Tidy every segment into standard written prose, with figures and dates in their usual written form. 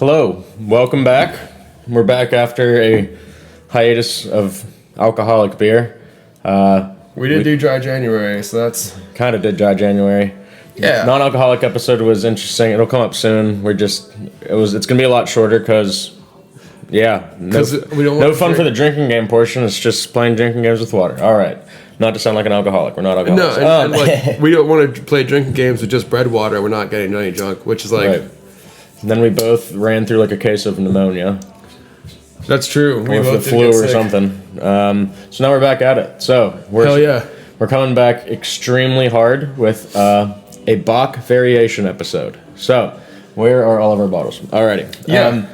Hello, welcome back. We're back after a hiatus of alcoholic beer. We did do dry January, so that's Kind of did dry January. yeah. Non-alcoholic episode was interesting. It'll come up soon. It's gonna be a lot shorter because We don't no want fun for the drinking game portion. It's just playing drinking games with water. All right, not to sound like an alcoholic. We're not alcoholics. No, and like we don't want to play drinking games with just bread water. We're not getting any drunk, which is like right. And then we both ran through like a case of pneumonia. That's true. We Or both the did flu get or sick. something. So now we're back at it. So Hell yeah. we're coming back extremely hard with a Bock variation episode. So where are all of our bottles? Alrighty. Yeah.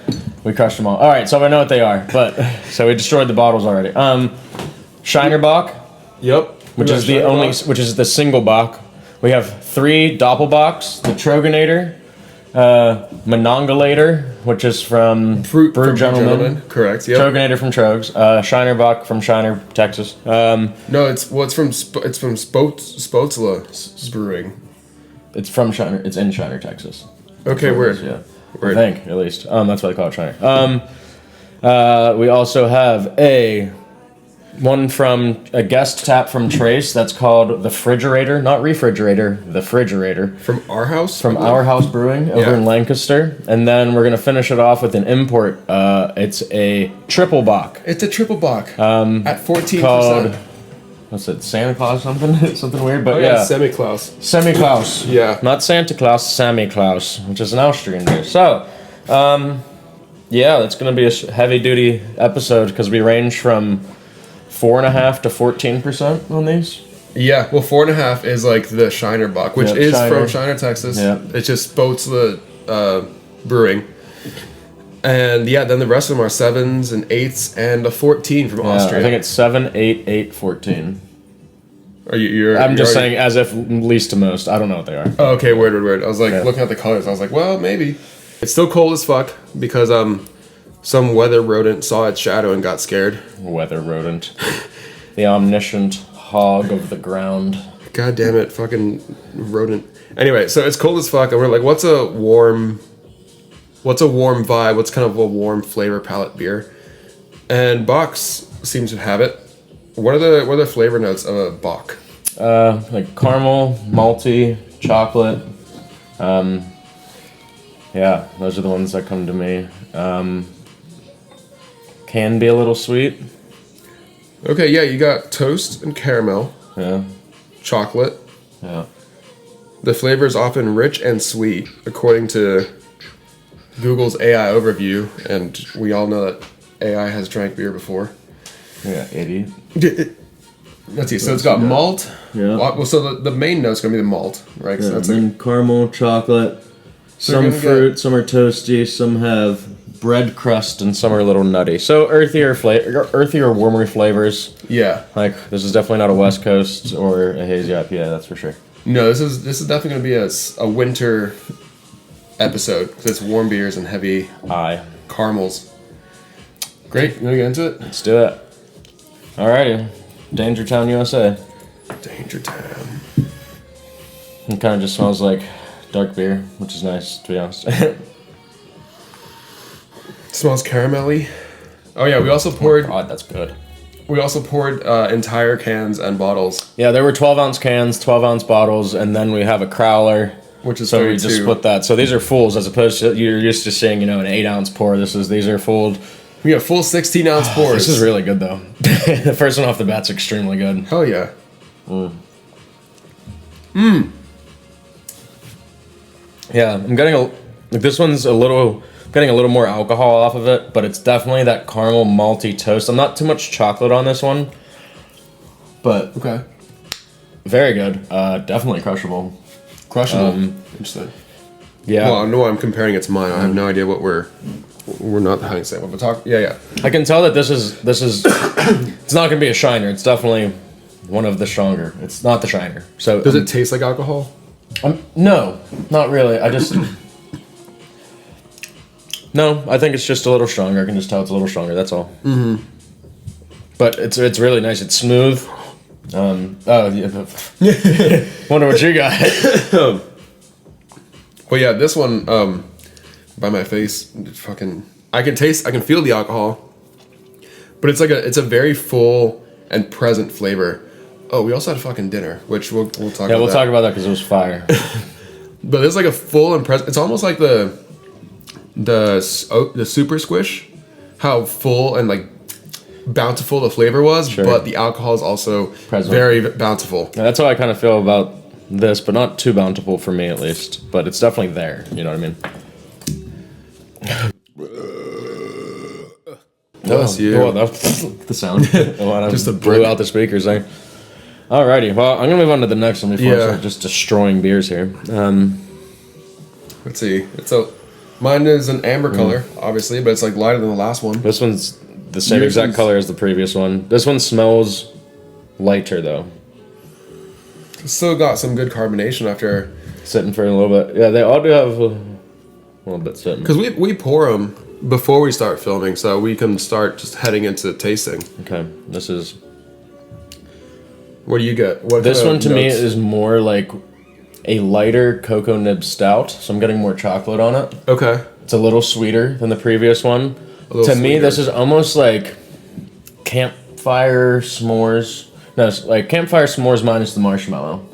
We crushed them all. All right. So I know what they are, but so we destroyed the bottles already. Shiner Bock, Yep. which is the single Bock. We have 3 Doppelbocks, the Troegenator, Monongalator, which is from Brew Gentleman. Correct. Yep. Troegenator from Troegs, Shiner Bock from Shiner, Texas. No, it's from Spoetzl Brewing. It's from Shiner. It's in Shiner, Texas. Okay, weird. Yeah, Word. I think at least. That's why they call it Shiner. We also have one from a guest tap from Trace that's called the Frigerator, not refrigerator, the Frigerator. From our house. From Our House Brewing over in Lancaster. And then we're going to finish it off with an import. It's a Triple Bock. It's a Triple Bock. At 14%. Called, what's it, Santa Claus something? Something weird, but yeah. Samiklaus. Samiklaus. Yeah. Not Santa Claus, Samiklaus, which is an Austrian beer. So, yeah, that's going to be a heavy-duty episode because we range from 4.5% to 14% on these. Yeah, well, 4.5 is like the Shiner Bock, which is Shiner. from Shiner, Texas. Yeah. It's just Spoetzl Brewing. And yeah, then the rest of them are 7s and 8s and a 14 from Austria. I think it's 7, 8, 8, 14. Are you? I'm you're just already- saying as if least to most. I don't know what they are. Oh, okay, word. I was like Yeah. looking at the colors. I was like, well, maybe. It's still cold as fuck because some weather rodent saw its shadow and got scared. Weather rodent. The omniscient hog of the ground. God damn it, fucking rodent. Anyway, so it's cold as fuck, and we're like, what's a warm vibe? What's kind of a warm flavor palette beer? And Bocks seems to have it. What are the flavor notes of a Bock? Like caramel, malty, chocolate. Yeah, those are the ones that come to me. Can be a little sweet. Okay, yeah, you got toast and caramel, Yeah, chocolate. yeah. The flavor is often rich and sweet, according to Google's AI overview, and we all know that AI has drank beer before. Yeah, idiot. Let's see, so it's got malt. Yeah. Well, so the main note's going to be the malt, right? 'Cause Yeah, that's then caramel, chocolate. So Some you're gonna fruit, some are toasty, some have bread crust, and some are a little nutty. So earthier, warmer flavors. yeah. Like this is definitely not a West Coast or a hazy IPA, that's for sure. No, this is definitely going to be a winter episode, because it's warm beers and heavy Aye. caramels. Great, you want to get into it? Let's do it. Alrighty. Danger Town, USA. Danger Town. It kind of just smells like dark beer, which is nice, to be honest. Smells caramelly. Oh yeah, we also poured God, that's good. entire cans and bottles, Yeah, there were 12-ounce cans, 12-ounce bottles, and then we have a crowler. which is So we 32. just split that. So these are fulls as opposed to you're used to seeing, an 8-ounce pour. These are full. We have full 16-ounce pours. This is really good though. The first one off the bat's extremely good. Hell yeah. Yeah, I'm getting this one's getting a little more alcohol off of it, but it's definitely that caramel malty toast. I'm not too much chocolate on this one, but Okay. very good. Definitely crushable. Crushable. Interesting. Yeah, Well, I know I'm comparing it to mine. I have no idea what we're not having to say. But talk. Yeah. I can tell that this is it's not gonna be a Shiner. It's definitely one of the stronger. It's not the Shiner. So Does it taste like alcohol? No, not really. No, I think it's just a little stronger. I can just tell it's a little stronger. That's all. Mm-hmm. But it's really nice. It's smooth. Oh, yeah. Wonder what you got. Well, yeah, this one, by my face. I can feel the alcohol, but it's a very full and present flavor. Oh, we also had fucking dinner, which we'll talk about. Yeah, we'll talk about that because it was fire. But it's like a full and present. It's almost like the super squish, how full and like bountiful the flavor was, sure. But the alcohol is also present. very bountiful. Yeah, that's how I kind of feel about this, but not too bountiful for me at least. But it's definitely there. You know what I mean? Bless you. Oh, that's the sound. Just a blew out the speakers there. Alrighty, well, I'm gonna move on to the next one before I start just destroying beers here. Let's see. Mine is an amber color, obviously, but it's like lighter than the last one. This one's the same exact color as the previous one. This one smells lighter though. It's still got some good carbonation after sitting for a little bit. Yeah, they all do have a little bit sitting. Because we pour them before we start filming, so we can start just heading into tasting. Okay, this is. What do you get? This one to me is more like a lighter cocoa nib stout, so I'm getting more chocolate on it. Okay. It's a little sweeter than the previous one. To me, this is almost like campfire s'mores. No, it's like campfire s'mores minus the marshmallow.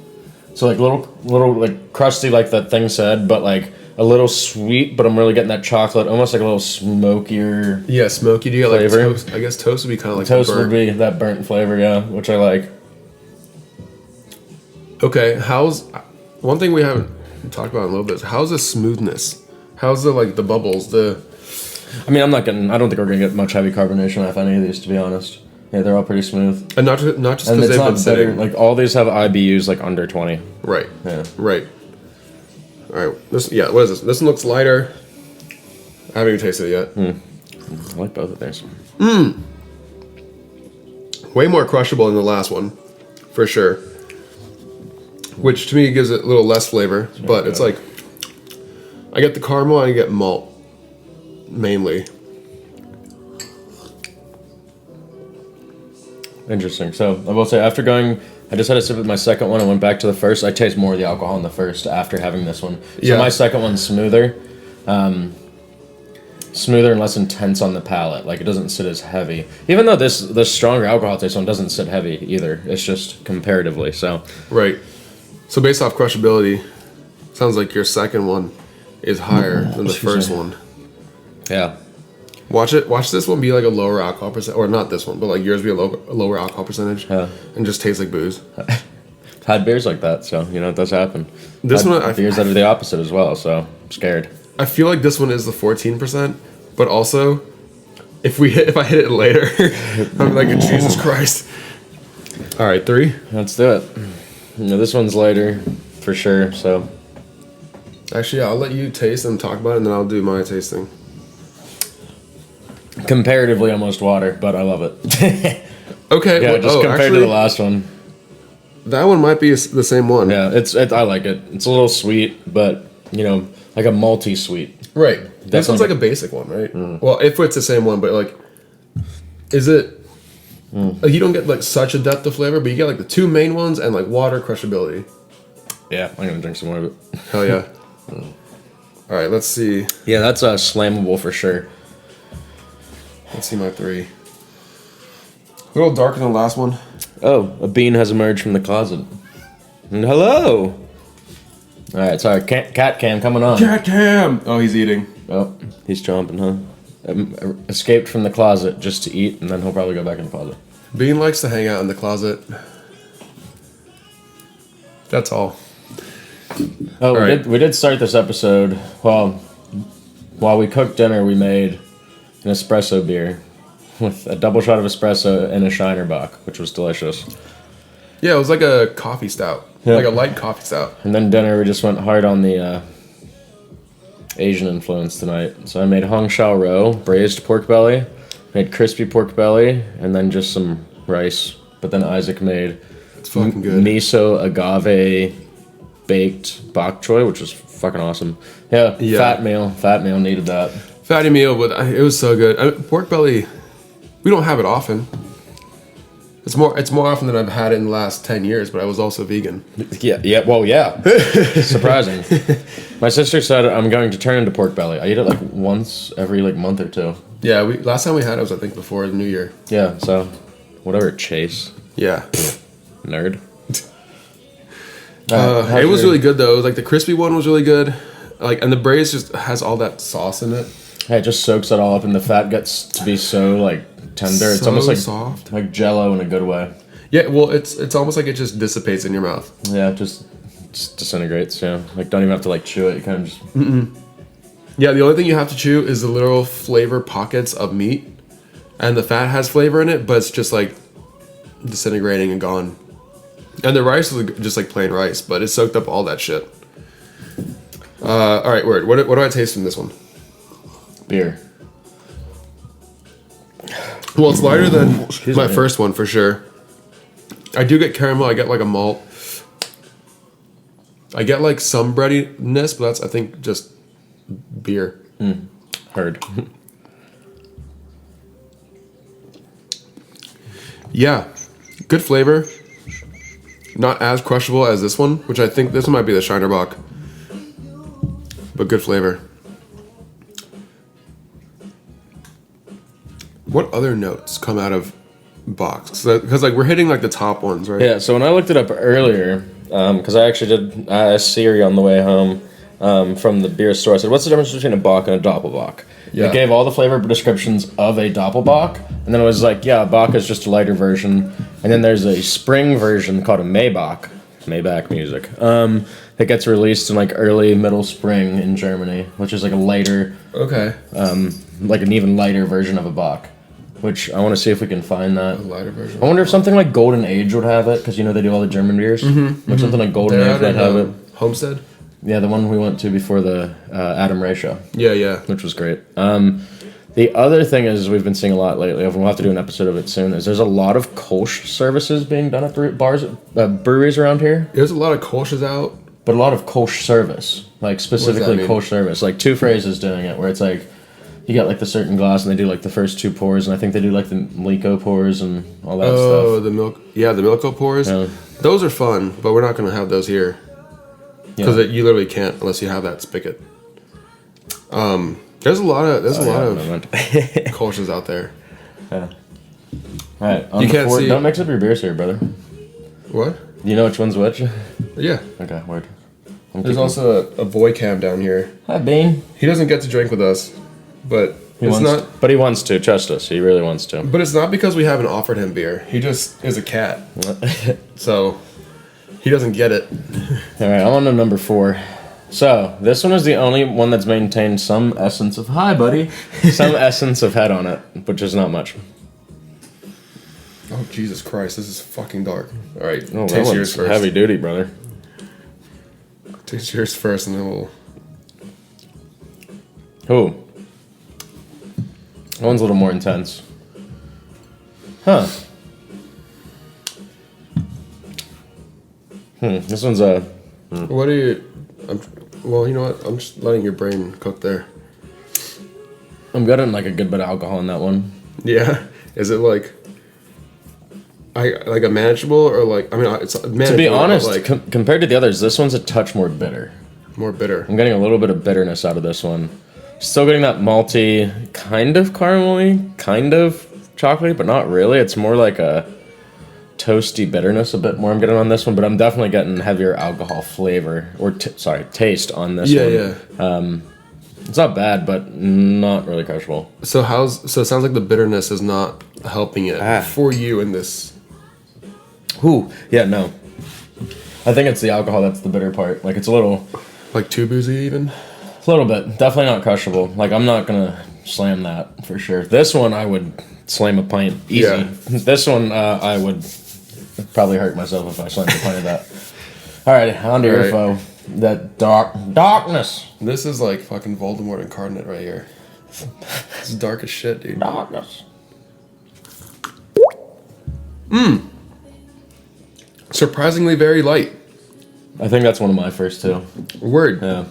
So like little like crusty, like that thing said, but like a little sweet. But I'm really getting that chocolate, almost like a little smokier. Yeah, smoky. Do you get like toast? I guess toast would be kind of like toast would be that burnt flavor, yeah, which I like. Okay, one thing we haven't talked about in a little bit is how's the smoothness? How's the bubbles? I mean, I don't think we're gonna get much heavy carbonation off any of these, to be honest. Yeah, they're all pretty smooth. And not just because they've been sitting. Like all these have IBUs like under 20. Right. Yeah. Right. All right. What is this? This one looks lighter. I haven't even tasted it yet. I like both of these. Way more crushable than the last one, for sure. Which to me gives it a little less flavor, but it's like I get the caramel and I get malt mainly. Interesting. So I will say, after I just had a sip of my second one and went back to the first. I taste more of the alcohol in the first after having this one. So my second one's smoother. Smoother and less intense on the palate. Like it doesn't sit as heavy. Even though this stronger alcohol taste one doesn't sit heavy either. It's just comparatively. So right. So based off crushability, sounds like your second one is higher than the first one. Yeah. Watch this one be like a lower alcohol percent, or not this one, but like yours be a lower alcohol percentage, and just taste like booze. I've had beers like that, so it does happen. This one, beers that are the opposite as well, so I'm scared. I feel like this one is the 14%, but also, if I hit it later, I'm like, Jesus Christ. All right, 3. Let's do it. This one's lighter, for sure. So, actually, I'll let you taste and talk about it, and then I'll do my tasting. Comparatively, almost water, but I love it. Okay. Yeah, just compared to the last one. That one might be the same one. Yeah, I like it. It's a little sweet, but like a malty sweet. Right. This one's like a basic one, right? Well, if it's the same one, but like, is it? Like you don't get like such a depth of flavor, but you get like the 2 main ones and like water crushability. Yeah, I'm gonna drink some more of it. Hell yeah. All right, let's see. Yeah, that's slammable for sure. Let's see my 3. A little darker than the last one. Oh, a bean has emerged from the closet. And hello. All right, sorry, cat cam coming on. Cat cam. Oh, he's eating. Oh, he's chomping, huh? Escaped from the closet just to eat, and then he'll probably go back in the closet. Bean likes to hang out in the closet. That's all. Oh, we did start this episode. Well, while we cooked dinner, we made an espresso beer with a double shot of espresso and a Shiner Bock, which was delicious. Yeah, it was like a coffee stout. Yeah. Like a light coffee stout. And then dinner, we just went hard on the Asian influence tonight. So I made Hong Shao Rou, braised pork belly, made crispy pork belly, and then just some rice. But then Isaac made fucking good. Miso agave baked bok choy, which was fucking awesome. Yeah. Fat meal needed that. Fatty meal, but it was so good. Pork belly, we don't have it often. It's more often than I've had it in the last 10 years, but I was also vegan. Yeah. Surprising. My sister said I'm going to turn into pork belly. I eat it like once every like month or two. Yeah, last time we had it was I think before the New Year. Yeah, so whatever, Chase. Yeah. Nerd. It was really good though. Like the crispy one was really good. Like, and the braised just has all that sauce in it. Hey, it just soaks it all up, and the fat gets to be so like tender. It's almost like soft, like Jello in a good way. Yeah, well, it's almost like it just dissipates in your mouth. Yeah, it just disintegrates. Yeah, like don't even have to like chew it. You kind of just. Yeah, the only thing you have to chew is the little flavor pockets of meat, and the fat has flavor in it, but it's just like disintegrating and gone. And the rice is just like plain rice, but it soaked up all that shit. All right, word. What do I taste from this one? Beer. Well, it's lighter than my first one for sure. I do get caramel. I get like a malt. I get like some breadiness, but that's I think just beer. Heard. Yeah, good flavor. Not as crushable as this one, which I think this one might be the Shiner Bock. But good flavor. What other notes come out of Bocks? Because like we're hitting like the top ones, right? Yeah. So when I looked it up earlier, because I actually did ask Siri on the way home from the beer store, I said, "What's the difference between a Bock and a Doppelbock?" Yeah. It gave all the flavor descriptions of a Doppelbock, and then it was like, yeah, a Bock is just a lighter version, and then there's a spring version called a Maybach music. That gets released in like early middle spring in Germany, which is like a lighter, Okay. like an even lighter version of a Bock. Which I want to see if we can find that. A lighter version. I wonder if something like Golden Age would have it, because you know they do all the German beers. Like something like Golden They're Age might have it. Homestead? Yeah, the one we went to before the Adam Ray show, Yeah. which was great. The other thing is we've been seeing a lot lately, and we'll have to do an episode of it soon, is there's a lot of Kolsch services being done at breweries around here. There's a lot of Kolsch's out. But a lot of Kolsch service, like specifically mean? Kolsch service. Like Two Phrases doing it, where it's like, you get like the certain glass and they do like the first two pours, and I think they do like the Lico pours and all that stuff. Oh, the milk. Yeah, the Milko pours. Yeah. Those are fun, but we're not going to have those here. Because you literally can't unless you have that spigot. There's a lot of Kolsch's out there. Yeah. All right. You can't see. Don't mix up your beers here, brother. What? You know which one's which? Yeah. Okay, word. There's also a boy cam down here. Hi, Bean. He doesn't get to drink with us, but He wants to. Trust us. He really wants to. But it's not because we haven't offered him beer. He just is a cat, so he doesn't get it. All right, I'm on to number 4. So this one is the only one that's maintained some essence of some essence of head on it, which is not much. Oh Jesus Christ! This is fucking dark. All right, Oh, that taste yours one's first. heavy duty, brother. Taste yours first, and then we'll. Ooh. That one's a little more intense. Huh. This one's a... What are you? Well, you know what? I'm just letting your brain cook there. I'm getting like a good bit of alcohol in that one. Yeah. Is it like a manageable or like? I mean, it's manageable. To be honest, like compared to the others, this one's a touch more bitter. more bitter. I'm getting a little bit of bitterness out of this one. Still getting that malty, kind of caramely, kind of chocolatey, but not really. It's more like a toasty bitterness a bit more I'm getting on this one, but I'm definitely getting heavier alcohol flavor, or taste on this one. Yeah. It's not bad, but not really crushable. So it sounds like the bitterness is not helping it for you in this. Ooh, yeah, no. I think it's the alcohol that's the bitter part. Like, it's a little... Like too boozy even? A little bit. Definitely not crushable. Like, I'm not gonna slam that for sure. This one, I would slam a pint easy. Yeah. This one, I would probably hurt myself if I slammed a pint of that. Alright, on to your foe. That darkness. This is like fucking Voldemort incarnate right here. This is dark as shit, dude. Darkness. Surprisingly very light. I think that's one of my first two. Word. Yeah.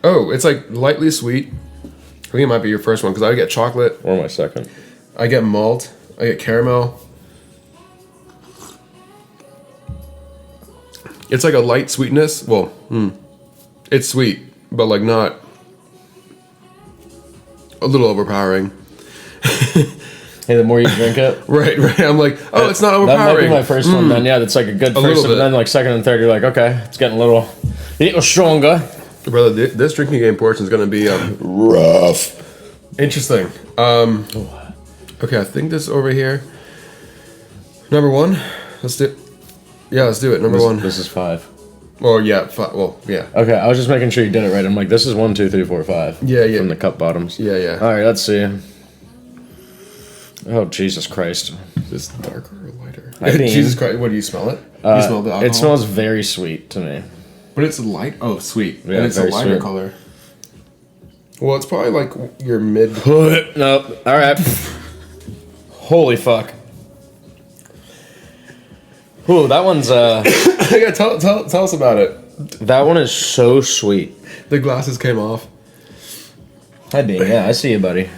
Oh, it's like lightly sweet. I think it might be your first one because I get chocolate. Or my second. I get malt. I get caramel. It's like a light sweetness. Well, it's sweet, but like not a little overpowering. Hey, the more you drink it, right. I'm like, oh, it's not overpowering. That might be my first one. Then yeah, that's like a good first. And then like second and third, you're like, okay, it's getting a little stronger. Brother, this drinking game portion is going to be rough. Interesting. Okay, I think this over here. Number one. Let's do it. Number one. This is 5. Well, yeah, 5. Well, yeah. Okay, I was just making sure you did it right. I'm like, this is 1, 2, 3, 4, 5. Yeah. From the cup bottoms. Yeah. All right, let's see. Oh, Jesus Christ. Is this darker or lighter? I mean, Jesus Christ, what do you smell it? You smell the alcohol? It smells very sweet to me. But it's light. Oh, sweet. Yeah, and it's a lighter sweet color. Well, it's probably like your mid. Nope. All right. Holy fuck. Ooh, that one's Yeah, tell us about it. That one is so sweet. The glasses came off. Hi, Bean. Yeah, I see you, buddy.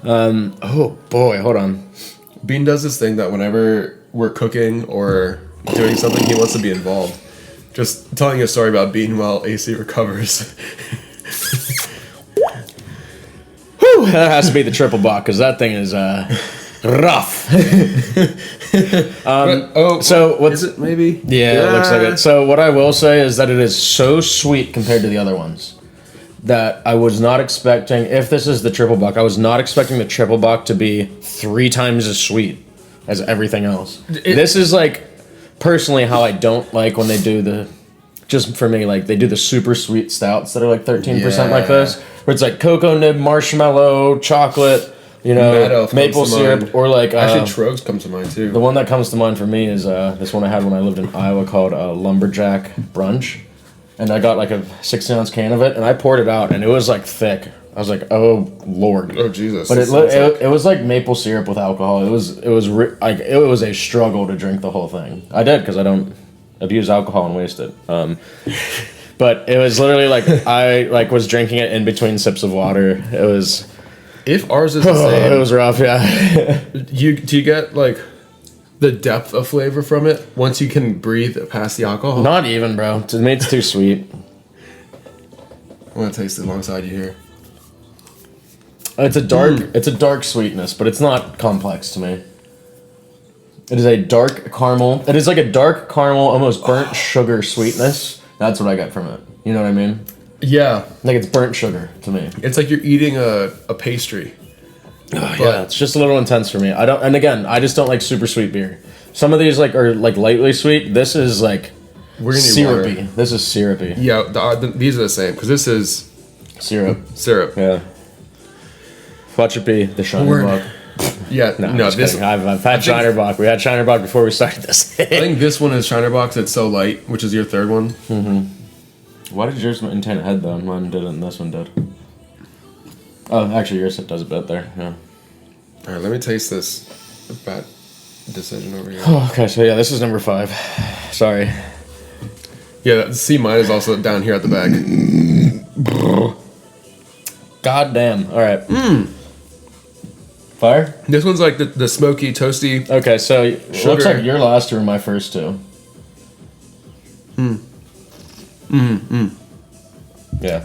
Oh boy, hold on. Bean does this thing that whenever we're cooking or doing something, he wants to be involved. Just telling you a story about Bean while AC recovers. Whew, that has to be the Triple Bock because that thing is rough. So what's is it? Maybe. Yeah, it looks like it. So what I will say is that it is so sweet compared to the other ones that I was not expecting. If this is the Triple Bock, I was not expecting the Triple Bock to be 3 times as sweet as everything else. This is like personally how I don't like when they do the. Just for me, like they do the super sweet stouts that are like 13% like this, where it's like cocoa nib, marshmallow, chocolate, maple syrup, or like actually Troeg's comes to mind too. The one that comes to mind for me is this one I had when I lived in Iowa called Lumberjack Brunch, and I got like a 16-ounce can of it, and I poured it out, and it was like thick. I was like, oh Lord, oh Jesus! But it was like maple syrup with alcohol. It was a struggle to drink the whole thing. I did because I don't abuse alcohol and waste it. But it was literally like I was drinking it in between sips of water. It was. If ours is the same, it was rough. Yeah. Do you get like the depth of flavor from it once you can breathe past the alcohol? Not even, bro. To me, it's too sweet. I'm gonna taste it alongside you here. It's a dark sweetness, but it's not complex to me. It is a dark caramel. It is like a dark caramel, almost burnt sugar sweetness. That's what I got from it. You know what I mean? Yeah. Like it's burnt sugar to me. It's like you're eating a pastry. Yeah, it's just a little intense for me. And again, I just don't like super sweet beer. Some of these are like lightly sweet. This is like syrupy. This is syrupy. Yeah, these are the same because this is syrup. Yeah. Watch it be the Shiner Bock. Yeah, no, this. I've had Shiner Bock. We had Shiner Bock before we started this. I think this one is Shiner Bock. It's so light, which is your third one. Mm-hmm. Why did yours maintain a head though? Mine didn't. And this one did. Oh, actually, yours does a bit there. Yeah. All right, let me taste this. Bad decision over here. Oh, okay, so yeah, this is number 5. Sorry. Yeah, see, mine is also down here at the back. God damn. All right. Fire? This one's like the smoky, toasty. Okay, so it looks like your last 2 are my first 2. Yeah.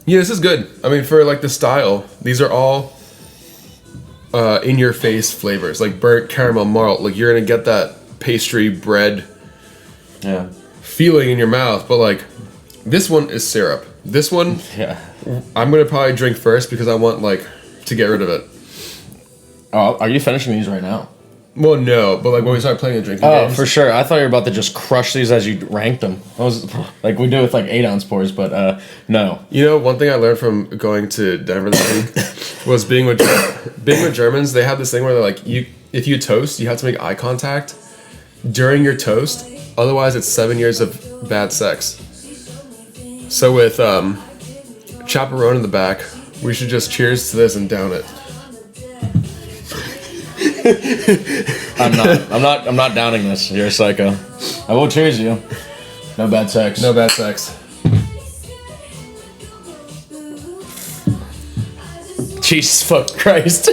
Yeah, this is good. I mean, for like the style, these are all in your face flavors, like burnt caramel malt. Like you're gonna get that pastry bread feeling in your mouth, but like this one is syrup. This one, I'm gonna probably drink first because I want like to get rid of it. Oh, are you finishing these right now? Well, no, but like when we start playing the drinking games. For sure. I thought you were about to just crush these as you ranked them. I was like we do with like 8-ounce pours, but no. You know, one thing I learned from going to Denver this week was being with Germans. They have this thing where they're like, if you toast, you have to make eye contact during your toast. Otherwise, it's 7 years of bad sex. So with chaperone in the back, we should just cheers to this and down it. I'm not downing this. You're a psycho. I will cheers you. No bad sex. No bad sex. Jesus fuck Christ.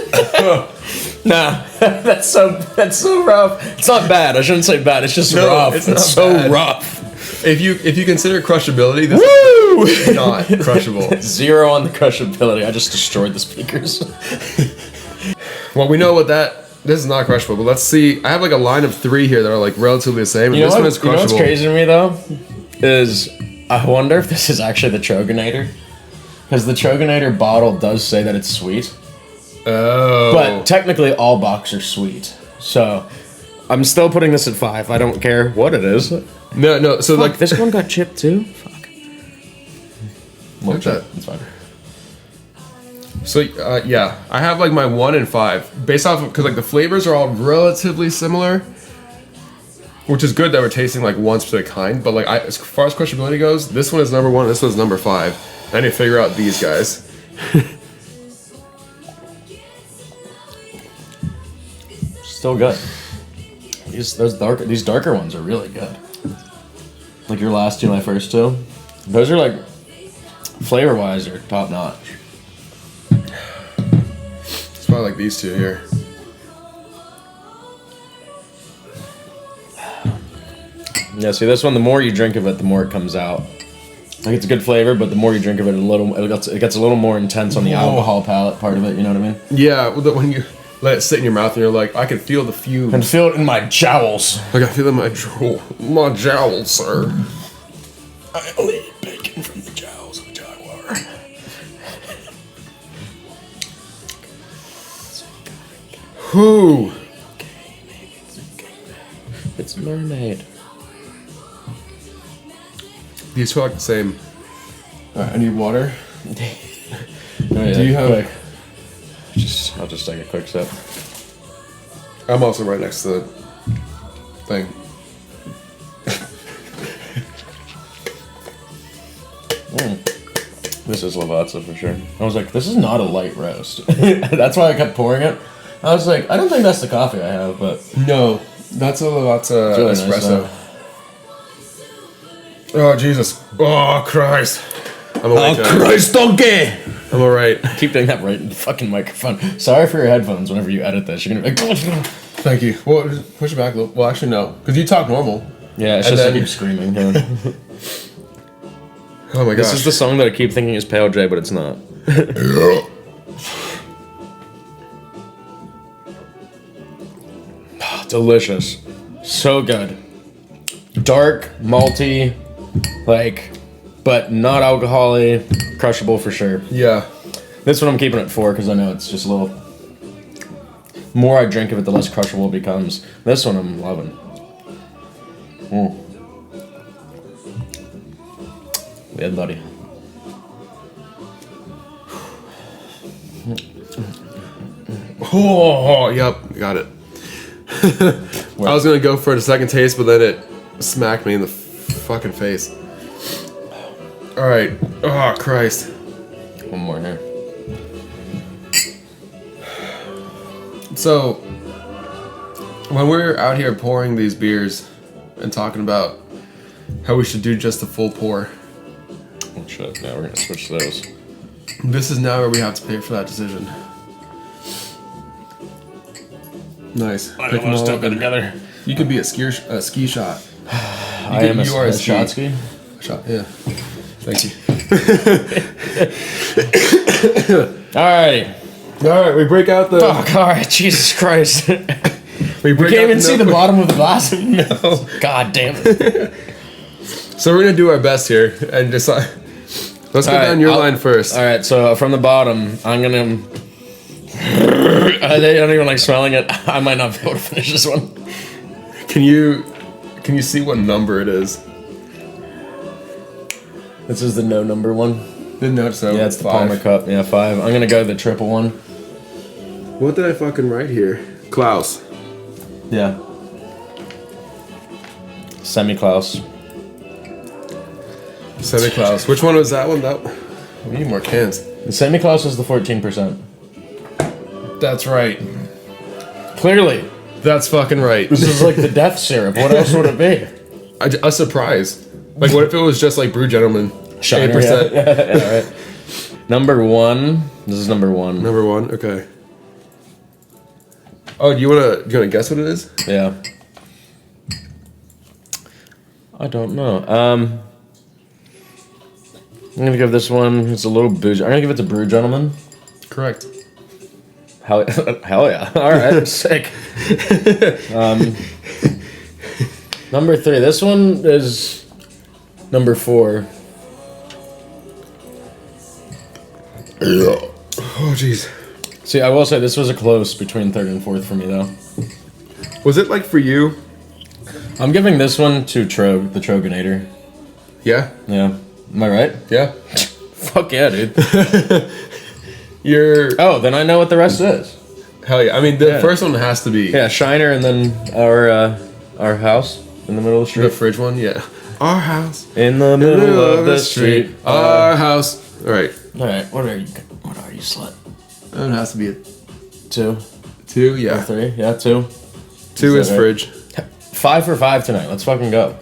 Nah, that's so rough. It's not bad. I shouldn't say bad. It's just rough. It's not so bad. rough. If you consider crushability, this is not crushable. 0 on the crushability. I just destroyed the speakers. Well, we know what that. This is not crushable, but let's see. I have like a line of 3 here that are like relatively the same, and this one is You know crushable. what's crazy to me though is I wonder if this is actually the Troegenator, because the Troegenator bottle does say that it's sweet. Oh. But technically, all Bocks are sweet. So, I'm still putting this at 5. I don't care what it is. No. So like This one got chipped too? Fuck. Look at that. It's fine. So yeah, I have like my 1 and 5 based off of because like the flavors are all relatively similar, which is good that we're tasting like one specific kind. But like as far as crushability goes, this one is number 1. This one's number 5. I need to figure out these guys. Still good. These darker ones are really good. Like your last 2, my first 2. Those are like flavor wise are top notch. It's probably like these 2 here. Yeah, see this one, the more you drink of it, the more it comes out. Like it's a good flavor, but the more you drink of it, it gets a little more intense on the alcohol palate part of it. You know what I mean? Yeah, when you let it sit in your mouth and you're like, I can feel the fumes. And feel it in my jowls. I can feel it in my my jowls, sir. I only eat bacon from the jowls of a jaguar. Whoo! It's a mermaid. These 2 are like the same. Alright, I need water. Oh, yeah, Do you have? quick. I'll just take a quick sip. I'm also right next to the thing. This is Lavazza for sure. I was like, this is not a light roast. That's why I kept pouring it. I was like, I don't think that's the coffee I have, but No, that's a Lavazza really nice, espresso. Oh Jesus! Oh Christ! I'm awake. Christ, donkey! I'm alright. Keep doing that right in the fucking microphone. Sorry for your headphones whenever you edit this. You're gonna be like, Thank you. Well, just push it back a little. Well, actually, no, because you talk normal. yeah, it's And just I then- keep screaming. Yeah. Oh my gosh. This is the song that I keep thinking is Pale J, but it's not. Delicious. So good. Dark, malty, like, but not alcohol-y, crushable for sure. Yeah. This one I'm keeping at 4 because I know it's just a little... more I drink of it, the less crushable it becomes. This one I'm loving. Yeah, buddy. Oh, yep, got it. I was gonna go for a second taste, but then it smacked me in the fucking face. All right. Oh Christ. One more here. So, when we're out here pouring these beers and talking about how we should do just a full pour, Oh shit, yeah, we're gonna switch those. this is now where we have to pay for that decision. Nice. Pick them all up and- together. You could be a ski shot. I am you are a ski. shot ski. Shot, yeah. Thank you. Alrighty. All right, we break out the. Fuck, alright, Jesus Christ. We We can't even see the bottom of the glass. No. God damn it. So we're gonna do our best here and decide. Let's go down your line first. Alright, so from the bottom, I'm gonna. I don't even like smelling it. I might not be able to finish this one. Can you see what number it is? This is the no number one. Didn't know so. Yeah, it's the 5. Palmer Cup. Yeah, 5. I'm gonna go the triple one. What did I fucking write here? Klaus. Yeah. Samiklaus. Samiklaus. Which one was that one? We need more cans. The Samiklaus is the 14%. That's right. Clearly. That's fucking right. This is like the death syrup. What else would it be? A surprise. Like, what if it was just like Brew Gentleman? Shiner, 8%. yeah, right. Number 1. This is number 1. Number 1. Okay. Oh, do you wanna guess what it is? Yeah. I don't know. I'm gonna give this one. It's a little boozy. I'm gonna give it to Brew, gentlemen. Correct. Hell yeah! All right, sick. Number 3. This one is number 4. Oh, jeez. See, I will say this was a close between 3rd and 4th for me, though. Was it like for you? I'm giving this one to Troeg, the Troegenator. Yeah. Yeah. Am I right? Yeah. Fuck yeah, dude. Oh, then I know what the rest is. Hell yeah. I mean, the first one has to be... Yeah, Shiner and then our house in the middle of the street. The fridge one? Yeah. Our house. In the middle of the street. Our house. All right. What are you, slut? It has to be a 2. 2, yeah. Or 3, yeah, 2. 2 is right? fridge. 5 for 5 tonight. Let's fucking go.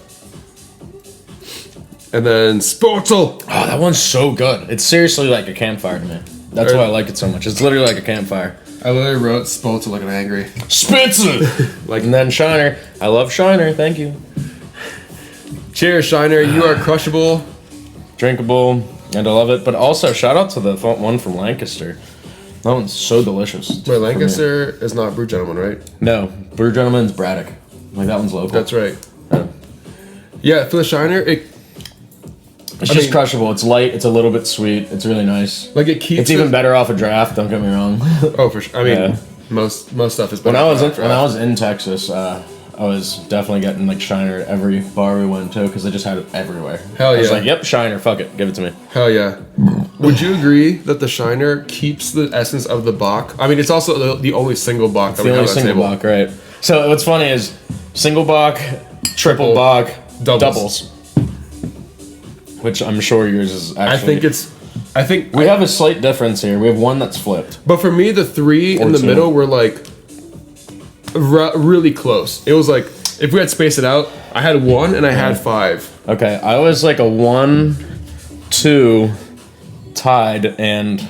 And then Spoetzl. Oh, that one's so good. It's seriously like a campfire to me. That's why I like it so much. It's literally like a campfire. I literally wrote Spoetzl like an angry. Spoetzl! And then Shiner. I love Shiner. Thank you. Cheers, Shiner. You are crushable. Drinkable. And I love it. But also, shout out to the one from Lancaster. That one's so delicious. Wait, Lancaster is not Brew Gentleman, right? No. Brew Gentleman's Braddock. Like, that one's local. That's right. Yeah. Yeah, for the Shiner, It's just crushable. It's light. It's a little bit sweet. It's really nice. Like it keeps. It's even better off a draft. Don't get me wrong. Oh, for sure. I mean, Yeah. most stuff is better. When I was in Texas, I was definitely getting like Shiner at every bar we went to because they just had it everywhere. Hell yeah. I was like, yep, Shiner. Fuck it, give it to me. Hell yeah. Would you agree that the Shiner keeps the essence of the Bock? I mean, it's also the only single Bock that we The have only on that single table. Bock, right? So what's funny is single Bock, triple Bock, doubles. Which I'm sure yours is actually. I think we have a slight difference here. We have one that's flipped. But for me, the 3 in the 2. middle were like really close. It was like if we had spaced it out, I had 1 and I had 5. Okay, I was like a 1, 2, tied, and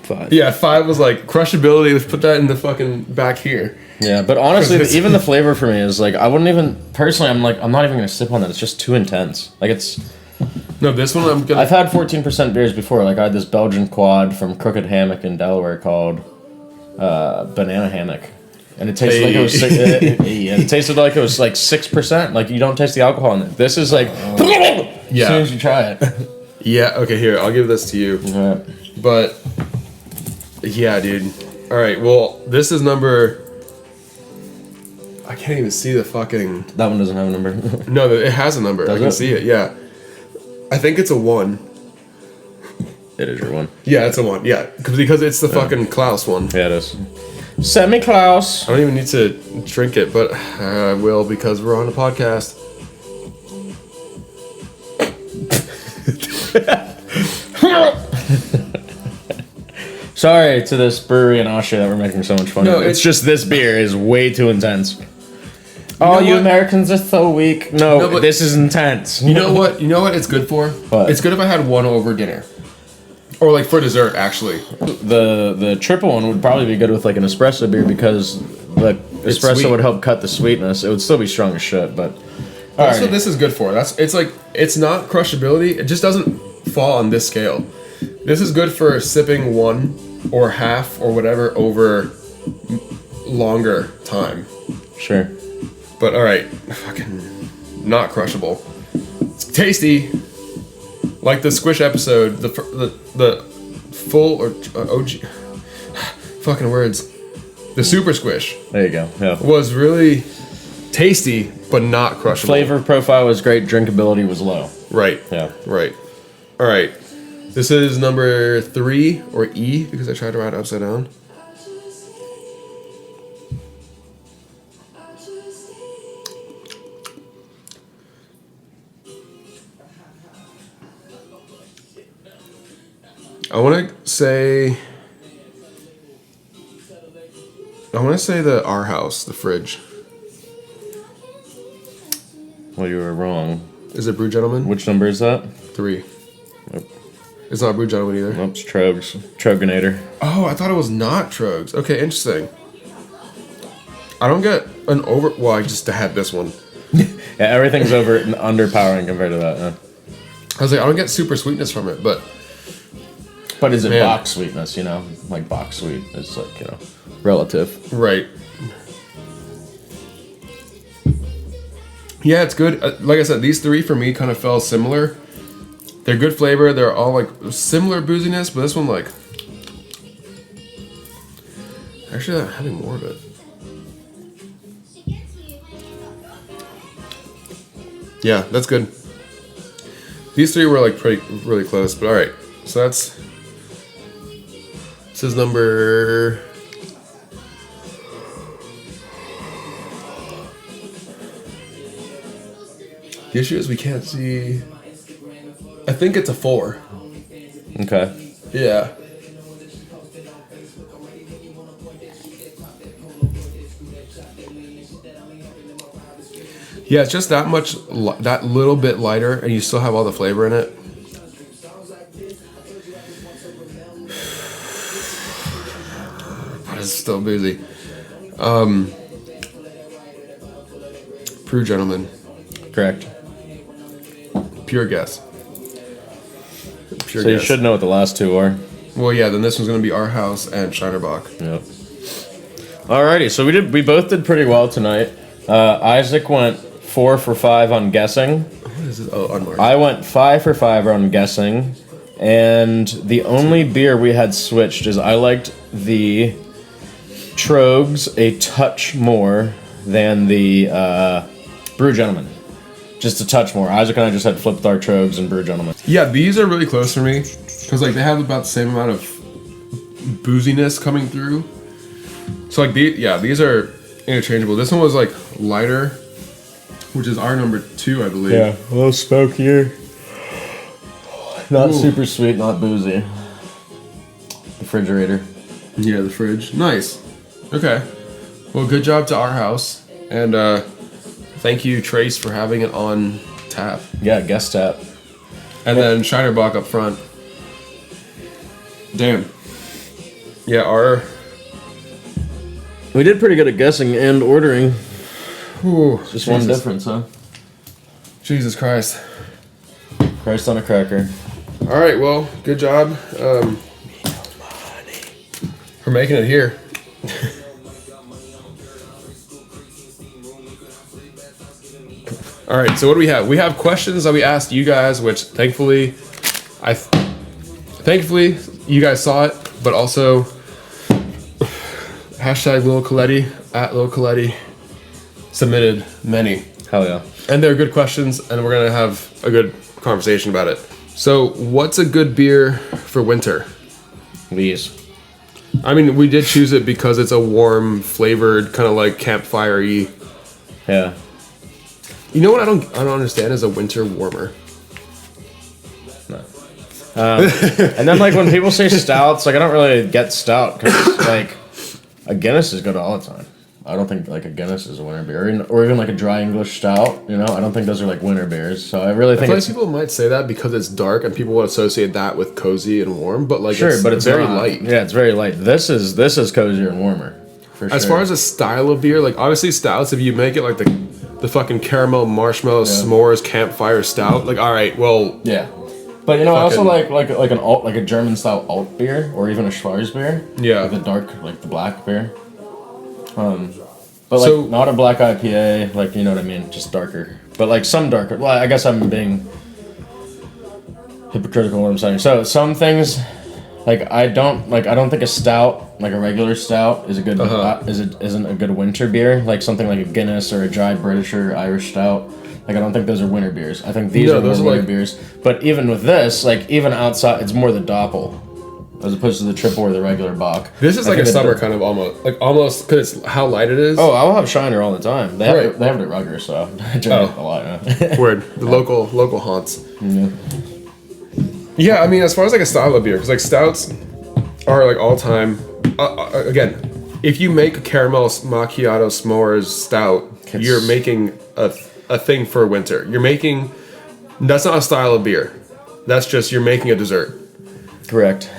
5. Yeah, 5 was like crushability. Let's put that in the fucking back here. Yeah, but honestly, even the flavor for me is like I wouldn't even personally. I'm not even gonna sip on that. It's just too intense. Like it's. No, this one I'm gonna. I've had 14% beers before. Like I had this Belgian quad from Crooked Hammock in Delaware called Banana Hammock, and it tasted like it was. It tasted like it was like 6%. Like you don't taste the alcohol in it. This is like. Yeah. As soon as you try it. Yeah. Okay. Here, I'll give this to you. Right. But. Yeah, dude. All right. Well, this is number. I can't even see the fucking. That one doesn't have a number. No, it has a number. I can it? see it. Yeah. I think it's a 1. It is your one. Yeah, it's a 1. Yeah, because it's the fucking Klaus one. Yeah, it is. Samiklaus. I don't even need to drink it, but I will because we're on a podcast. Sorry to this brewery in Austria that we're making so much fun No, of. It's just this beer is way too intense. Oh, you what? Americans are so weak. No, but- this is intense. You know what? You know what it's good for? What? It's good if I had 1 over dinner. Or like for dessert, actually. The triple one would probably be good with like an espresso beer because the espresso sweet. would help cut the sweetness. It would still be strong as shit, but That's what this is good for. It's not crushability. It just doesn't fall on this scale. This is good for sipping 1 or half or whatever over longer time. Sure. But all right, fucking not crushable. It's tasty, like the Squish episode, the full or OG, fucking words, the Super Squish There you go. Yeah. was really tasty, but not crushable. Flavor profile was great. Drinkability was low. Right. Yeah. Right. All right. This is number 3 or E because I tried to write it upside down. I want to say the Our House, the fridge. Well, you were wrong. Is it Brew Gentleman? Which number is that? 3. Nope. It's not Brew Gentleman either. Nope, it's Troegenator. Oh, I thought it was not Troegs. Okay, interesting. I don't get an over. Well, I just had this one. Yeah, everything's over and underpowering compared to that. Yeah. I was like, I don't get super sweetness from it, but Is it Man. Bocks sweetness? You know, like Bocks sweet is like, you know, relative. right. Yeah, it's good. Like I said, these three for me kind of felt similar. They're good flavor. They're all like similar booziness, but this one like. Actually, I'm having more of it. Yeah, that's good. These three were like really close, but all right. So this is number. The issue is we can't see. I think it's a 4. Okay. Yeah. Yeah, it's just that much, that little bit lighter, and you still have all the flavor in it. But it's still boozy. Brew Gentleman. Correct. Pure guess. Pure So you guess. should know what the last two are. Well, yeah, then this one's going to be Our House and Bock. Yep. Alrighty, so we both did pretty well tonight. Isaac went 4 for 5 on guessing. What is this? Oh, unmarked. I went 5 for 5 on guessing. And the only beer we had switched is I liked the Troegs a touch more than the Brew Gentleman. Just a touch more. Isaac and I just had flipped our Troegs and Brew Gentleman. Yeah, these are really close for me because like they have about the same amount of booziness coming through. So like these are interchangeable. This one was like lighter, which is our number 2, I believe. Yeah, a little smokier. Not Ooh. super sweet, not boozy. The Frigerator. Yeah, the fridge. Nice. Okay. Well, good job to Our House, and thank you, Trace, for having it on tap. Yeah, guest tap. And then Bock up front. Damn. Yeah, We did pretty good at guessing and ordering. Ooh, Just one difference, huh? Jesus Christ. Christ on a cracker. All right, well, good job. For making it here. All right, so what do we have? We have questions that we asked you guys, which thankfully you guys saw it, but also hashtag Lil Coletti at Lil Coletti submitted many. Hell yeah. And they're good questions, and we're gonna have a good conversation about it. So, what's a good beer for winter? These. I mean, we did choose it because it's a warm flavored, kind of like campfire-y. Yeah. You know what I don't understand is a winter warmer. No. And then like when people say stouts, like I don't really get stout because like a Guinness is good all the time. I don't think like a Guinness is a winter beer, or even like a dry English stout. You know, I don't think those are like winter beers. So I really think I feel like people might say that because it's dark and people would associate that with cozy and warm, but like but it's very not. light. Yeah, it's very light. This is cozier and warmer. For sure. As far as a style of beer, like obviously stouts, if you make it like the fucking caramel marshmallow s'mores campfire stout, like all right, well yeah. But you know, I also Fucking- like an alt, like a German style alt beer, or even a Schwarzbier. Yeah. Like the dark, like the black beer. But like So- not a black IPA, like you know what I mean, just darker. But like some darker. Well, I guess I'm being hypocritical in what I'm saying. So some things, like I don't think a stout, like a regular stout, is a good isn't a good winter beer. Like something like a Guinness or a dry British or Irish stout. Like I don't think those are winter beers. I think these are more those are winter like- beers. But even with this, like even outside, it's more the Doppel as opposed to the triple or the regular Bock. This is I like a think summer the- kind of almost because it's how light it is. Oh, I'll have Shiner all the time. They have Right. it, they have it at Rutgers, so I drink it a lot. Yeah. Word, the local haunts. Yeah, I mean, as far as like a style of beer, because like stouts are like all time. Again, if you make a caramel macchiato s'mores stout, you're making a thing for winter. That's not a style of beer. That's just you're making a dessert. Correct.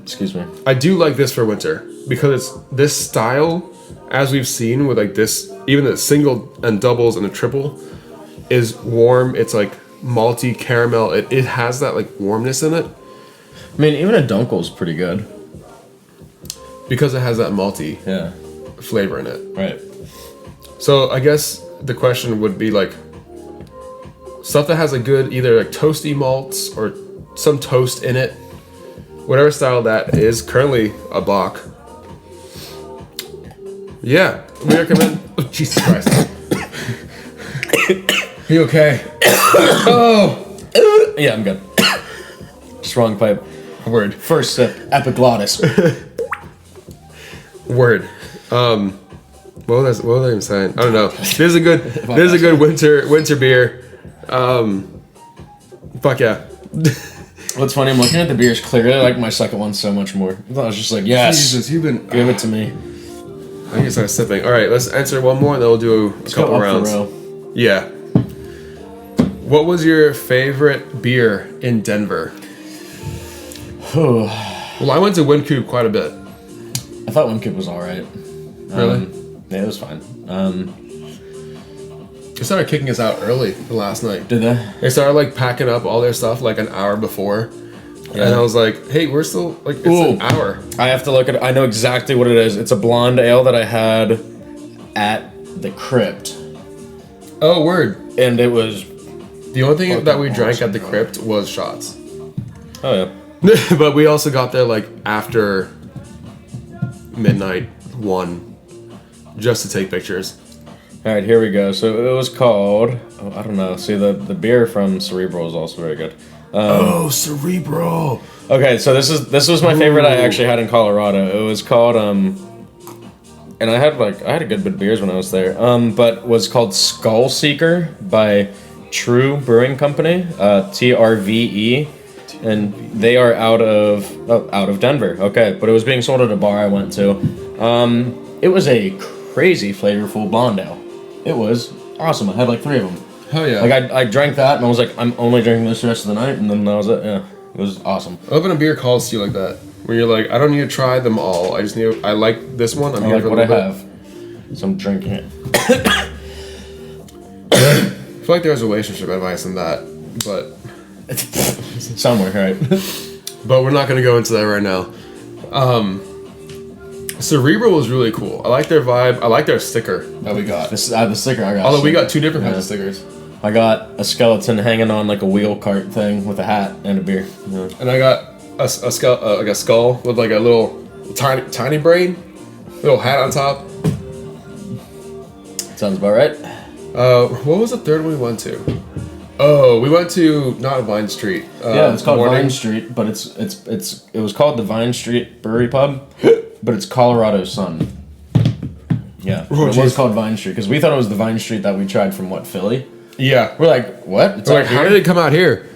Excuse me. I do like this for winter because this style as we've seen with like this, even the single and doubles and the triple is warm. It's like malty caramel. It has that like warmness in it. I mean, even a Dunkel's pretty good. Because it has that malty flavor in it. Right. So I guess the question would be like stuff that has a good either like toasty malts or some toast in it. Whatever style that is, currently a Bock. Yeah, we recommend. Oh, Jesus Christ. You okay? Oh! Yeah, I'm good. Just wrong pipe. Word. First sip, epiglottis. Word. What was I even saying? I don't know. This is a good winter beer. Fuck yeah. What's funny, I'm looking at the beers clearly like my second one so much more. I was just like, yes. Jesus, you've been. Give it to me. I need to start sipping. All right, let's answer one more, and then we'll do a couple rounds. Yeah. What was your favorite beer in Denver? Well, I went to Wynkoop quite a bit. I thought Wynkoop was all right. Really? Yeah, it was fine. They started kicking us out early the last night. Did they? They started like packing up all their stuff like an hour before. Yeah. And I was like, hey, we're still like, it's an hour. I have to look at it. I know exactly what it is. It's a blonde ale that I had at the Crypt. Oh, word. And it was... The only thing that we drank at the Crypt was shots. Oh, yeah. But we also got there like after midnight 1 just to take pictures. All right, here we go. So it was called... Oh, I don't know. See, the beer from Cerebral is also very good. Cerebral. Okay, so this was my favorite I actually had in Colorado. It was called and I had a good bit of beers when I was there. But was called Skull Seeker by Troeg Brewing Company, TRVE, and they are out of Denver. Okay, but it was being sold at a bar I went to. It was a crazy flavorful blonde ale. It was awesome. I had like 3 of them. Hell yeah. Like I drank that and I was like, I'm only drinking this the rest of the night, and then that was it. Yeah, it was awesome. Open a beer calls to you like that, where you're like, I don't need to try them all. I just need. I like this one. I'm I here like for what a I little have, so I'm drinking it. I feel like there's relationship advice in that, but somewhere, right? But we're not gonna go into that right now. Cerebral was really cool. I like their vibe. I like their sticker that we got. The sticker I got. Although we got 2 different kinds of stickers. I got a skeleton hanging on like a wheel cart thing with a hat and a beer. Yeah. And I got a skull with like a little tiny brain, little hat on top. Sounds about right. What was the third one we went to? Oh, we went to not Vine Street. Yeah, it's called Vine Street, but it was called the Vine Street Brewery Pub, but it's Colorado Sun. Yeah, it was called Vine Street because we thought it was the Vine Street that we tried from Philly. Yeah, we're like, what? It's like, how did it come out here?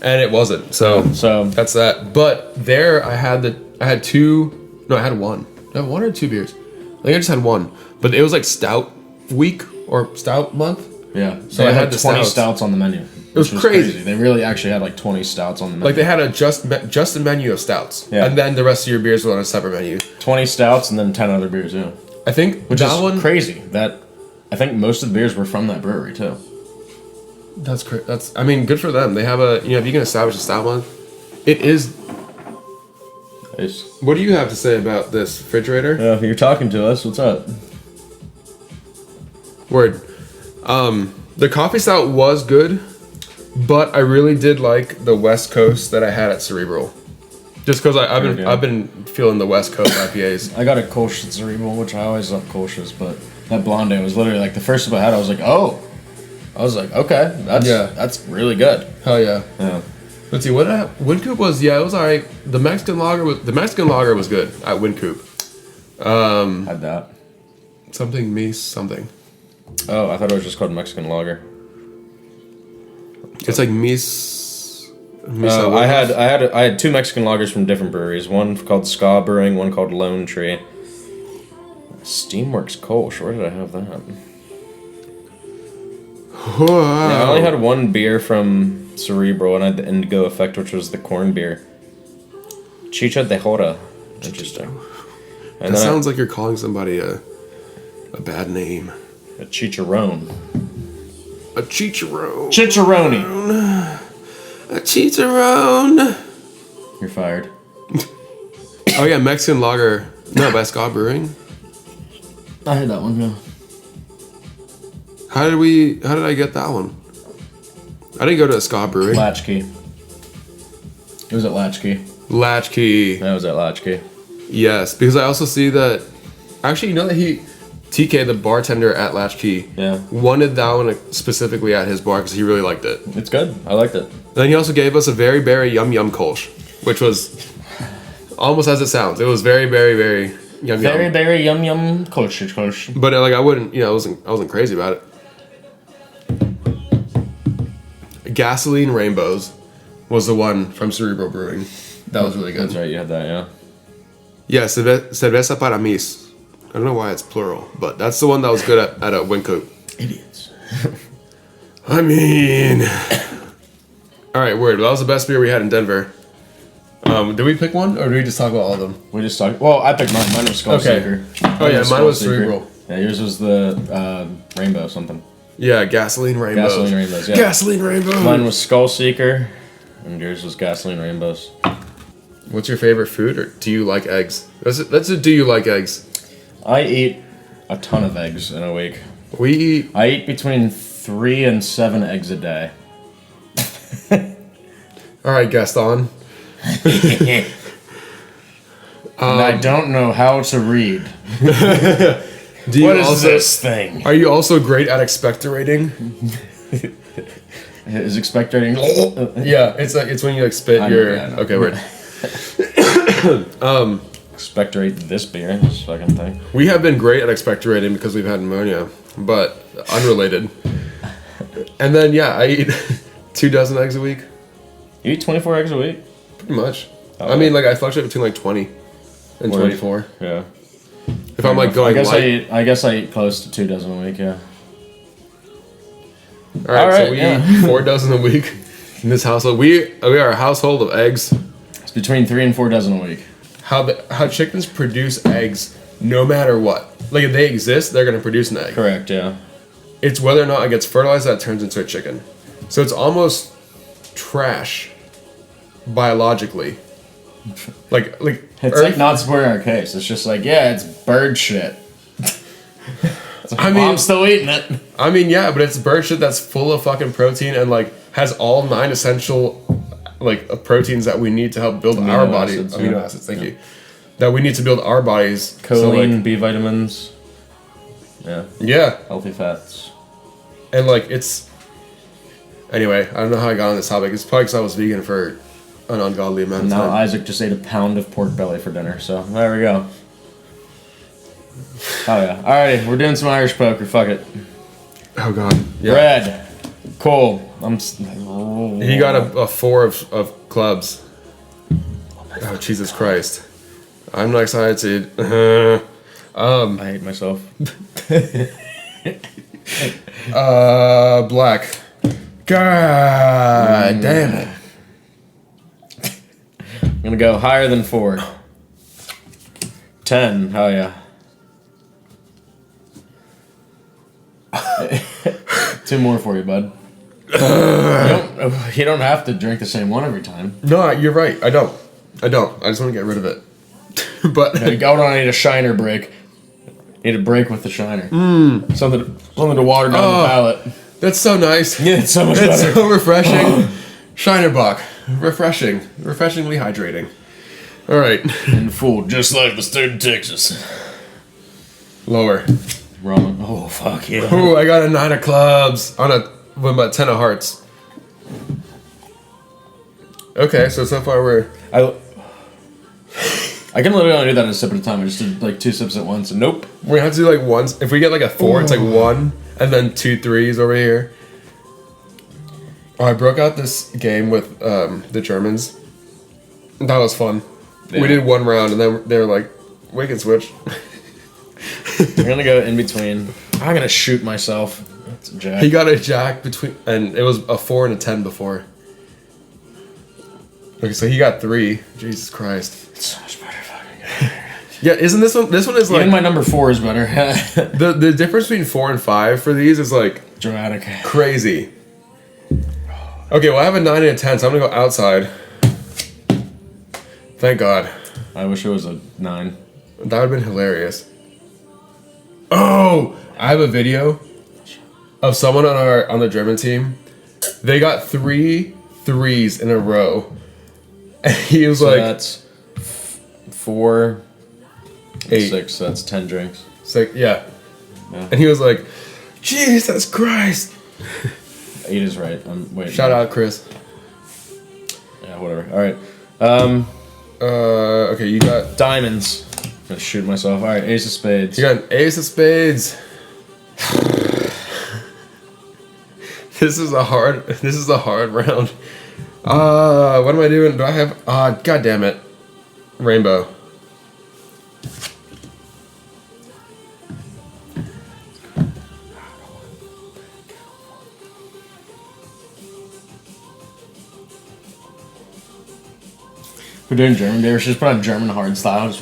And it wasn't. So that's that. But there, I had two. No, I had one. I had 1 or 2 beers. I think I just had 1. But it was like Stout Week or Stout Month. Yeah. So I had 20 stouts on the menu. It was crazy. They really actually had like 20 stouts on the menu. Like they had just a menu of stouts. Yeah. And then the rest of your beers were on a separate menu. 20 stouts and then 10 other beers. Yeah. I think which is crazy. That I think most of the beers were from that brewery too. That's great. I mean, good for them. They have if you can establish a stout month, it is. Nice. What do you have to say about this Frigerator? Yeah, you're talking to us. What's up? Word. The coffee stout was good, but I really did like the West Coast that I had at Cerebral. Just because I've been feeling the West Coast IPAs. I got a Kolsch at Cerebral, which I always love Kolsch's, but that blonde ale was literally like the first sip I had. I was like, okay, that's really good. Hell yeah. Yeah. Let's see what Wynkoop was. Yeah, it was alright. The Mexican lager was good at Wynkoop. Had that. Something. Oh, I thought it was just called Mexican lager. It's like Mis. I had 2 Mexican lagers from different breweries. One called Ska Brewing, one called Lone Tree. Steamworks Kolsch. Where did I have that? Wow. Yeah, I only had 1 beer from Cerebral, and I had the Indigo Effect, which was the corn beer. Chicha de Jora. Interesting. And that sounds like you're calling somebody a A bad name. A chicharron. A chicharron. Chicharroni. A chicharron. You're fired. Oh yeah, Mexican lager. No, by Scott Brewing. I had that one, yeah. How did I get that one? I didn't go to Scott Brewing. Latchkey. It was at Latchkey. Latchkey. That was at Latchkey. Yes, because I also see that. Actually, you know that TK, the bartender at Latchkey, wanted that one specifically at his bar because he really liked it. It's good. I liked it. Then he also gave us a very berry yum yum kolsch, which was almost as it sounds. It was very berry yum yum. Very berry yum yum kolsch. But like I wouldn't, I wasn't crazy about it. Gasoline Rainbows was the one from Cerebral Brewing. That was really good. That's right, you had that, yeah. Yeah, cerveza para mis. I don't know why it's plural, but that's the one that was good at a Wincoop. Idiots. I mean... Alright, word. Well, that was the best beer we had in Denver. Did we pick one, or did we just talk about all of them? We just talked... Well, I picked mine. Mine was Skull Seeker. Oh yeah, mine was Cerebral. Yeah, yours was the Rainbow something. Yeah, Gasoline Rainbows. Gasoline Rainbows, yeah. Gasoline Rainbows! Mine was Skull Seeker, and yours was Gasoline Rainbows. What's your favorite food, or do you like eggs? Let's do you like eggs? I eat a ton of eggs in a week. I eat between 3 and 7 eggs a day. Alright, Gaston. And I don't know how to read. What is this thing? Are you also great at expectorating? Is expectorating? Yeah, it's when you like spit your... Okay, weird. Expectorate this beer, this fucking thing. We have been great at expectorating because we've had pneumonia, but unrelated. And then, yeah, I eat 2 dozen eggs a week. You eat 24 eggs a week? Pretty much. I mean, like, I fluctuate between, like, 20 and 24. Yeah. If I'm, like, going I guess I eat close to 2 dozen a week, yeah. All right, so we eat 4 dozen a week in this household. We are a household of eggs. It's between 3 and 4 dozen a week. How chickens produce eggs no matter what. Like, if they exist, they're going to produce an egg. Correct, yeah. It's whether or not it gets fertilized that turns into a chicken. So it's almost trash biologically. Like it's like not supporting our case. It's just like, yeah, it's bird shit. I'm still eating it. I mean, yeah, but it's bird shit that's full of fucking protein and like has all 9 essential like proteins that we need to help build our body. Amino acids, thank you. That we need to build our bodies. Choline, B vitamins. Yeah. Yeah. Healthy fats. And like it's... Anyway, I don't know how I got on this topic. It's probably because I was vegan for an ungodly amount of time. Now Isaac just ate a pound of pork belly for dinner, so there we go. Oh yeah. Alrighty, we're doing some Irish poker. Fuck it. Oh god. Yeah. Red. Cool. He got a 4 of clubs. Oh Jesus Christ. I'm not excited. I hate myself. Black. God damn it. I'm gonna go higher than 4. 10. Hell yeah. 2 more for you, bud. You don't have to drink the same one every time. No, you're right. I don't. I just want to get rid of it. But you don't need a shiner break. You need a break with the shiner. Something to water down the palate. That's so nice. Yeah, it's so much better. It's so refreshing. Shiner Bock. Refreshing. Refreshingly hydrating. All right. And full, just like the state of Texas. Lower. Wrong. Oh, fuck yeah. Oh, I got a 9 of clubs with about 10 of hearts. Okay, so far we're... I can literally only do that in a sip at a time. I just did like 2 sips at once, and nope. We're gonna have to do like one. If we get like a 4, it's like 1, and then 2 3s over here. Oh, I broke out this game with the Germans. That was fun. Yeah. We did 1 round, and then they were like, we can switch. We're gonna go in between. I'm gonna shoot myself. That's a jack. He got a jack between, and it was a 4 and a 10 before. Okay, so he got 3. Jesus Christ. It's so much better fucking. Yeah, isn't this one? This one is like Even my number 4 is better. the difference between 4 and 5 for these is like Dramatic. crazy. Okay, well I have a 9 and a 10, so I'm gonna go outside. Thank God. I wish it was a 9. That would have been hilarious. Oh, I have a video of someone on the German team. They got 3 threes in a row, and he was So like, that's 4, 8, 6. So that's 10 drinks. 6, yeah. And he was like, Jesus Christ. 8 is right. Wait. Shout out, Chris. Yeah, whatever. All right. Okay, you got Diamonds. I'm gonna shoot myself. All right, Ace of Spades. you got an Ace of Spades. This is a hard round. What am I doing? Do I have God damn it. Rainbow. We're doing German beer. We should just put on German hard style.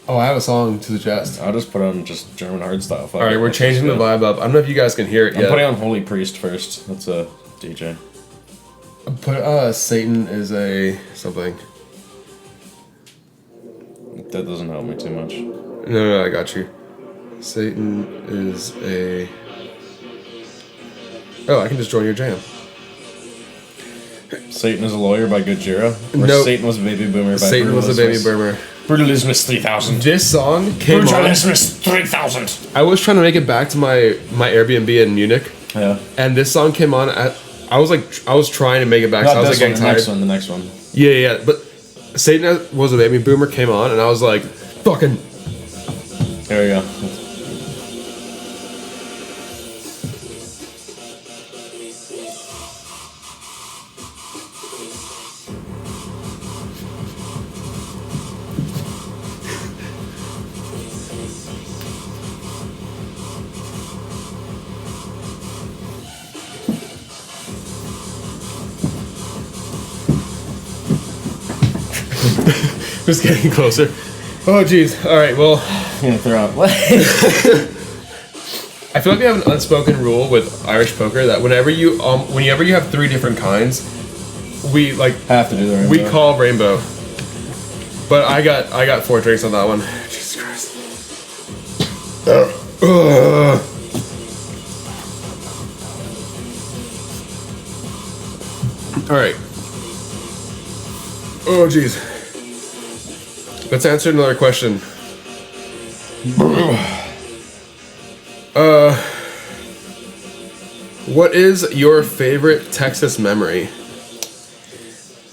Oh, I have a song to suggest. I'll just put on just German hard style. All right, we're changing the vibe up. I don't know if you guys can hear it I'm yet. putting on Holy Priest first. That's a DJ. Put Satan is a something. That doesn't help me too much. No, I got you. Satan is a. Oh, I can just join your jam. Satan is a Lawyer by Gojira. Or Nope. Satan was a Baby Boomer by Satan was a baby Brutalismus. boomer. Brutalismus 3000. This song came on. Brutalismus 3000. I was trying to make it back to my Airbnb in Munich, Yeah. and this song came on. I was trying to make it back. So I Not was this like one, getting the tired. next one. Yeah. But Satan was a baby boomer came on, and I was like, fucking. There we go. Just getting closer. Oh, jeez. All right, well, I'm gonna throw up. I feel like we have an unspoken rule with Irish poker that whenever you have 3 different kinds, we like Have to do the rainbow. we call rainbow. But I got 4 drinks on that one. Jesus Christ. All right. Oh, jeez. Let's answer another question. What is your favorite Texas memory?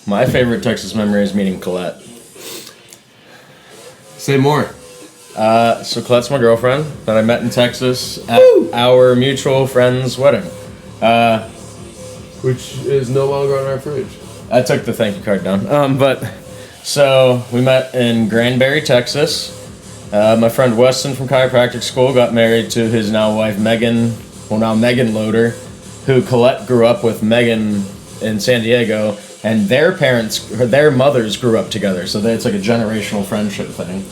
My favorite Texas memory is meeting Colette. Say more. So Colette's my girlfriend that I met in Texas at our mutual friend's wedding. Which is no longer on our fridge. I took the thank you card down. But so we met in Granbury, Texas. My friend Weston from chiropractic school got married to his now wife Megan Loader, who Colette grew up with Megan in San Diego, and their mothers grew up together. So it's like a generational friendship thing.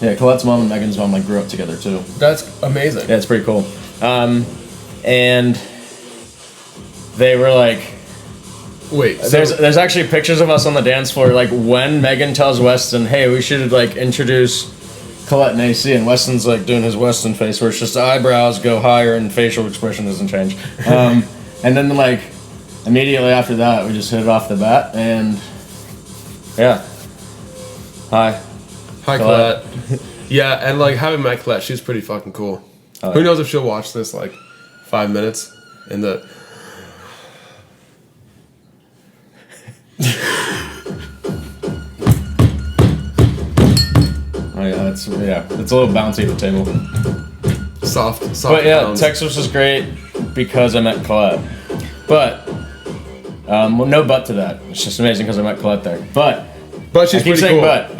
Yeah, Colette's mom and Megan's mom grew up together too. That's amazing. Yeah, it's pretty cool. And they were like, Wait, so there's actually pictures of us on the dance floor, like when Megan tells Weston, hey, we should like introduce Colette and AC, and Weston's like doing his Weston face where it's just eyebrows go higher and facial expression doesn't change. And then like immediately after that, we just hit it off the bat, and yeah. Hi, Colette. Yeah, and like having met Colette, she's pretty fucking cool. Oh, Who yeah. knows if she'll watch this like 5 minutes in the. Oh yeah, it's a little bouncy at the table. Soft. But yeah, pounds. Texas was great because I met Colette. But well, no but to that. It's just amazing because I met Colette there. But she's I keep pretty saying cool. but.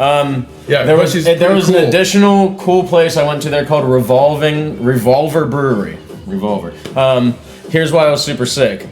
Yeah, there but was she's there pretty was an cool. additional cool place I went to there called Revolver Brewery. Revolver. Here's why I was super sick.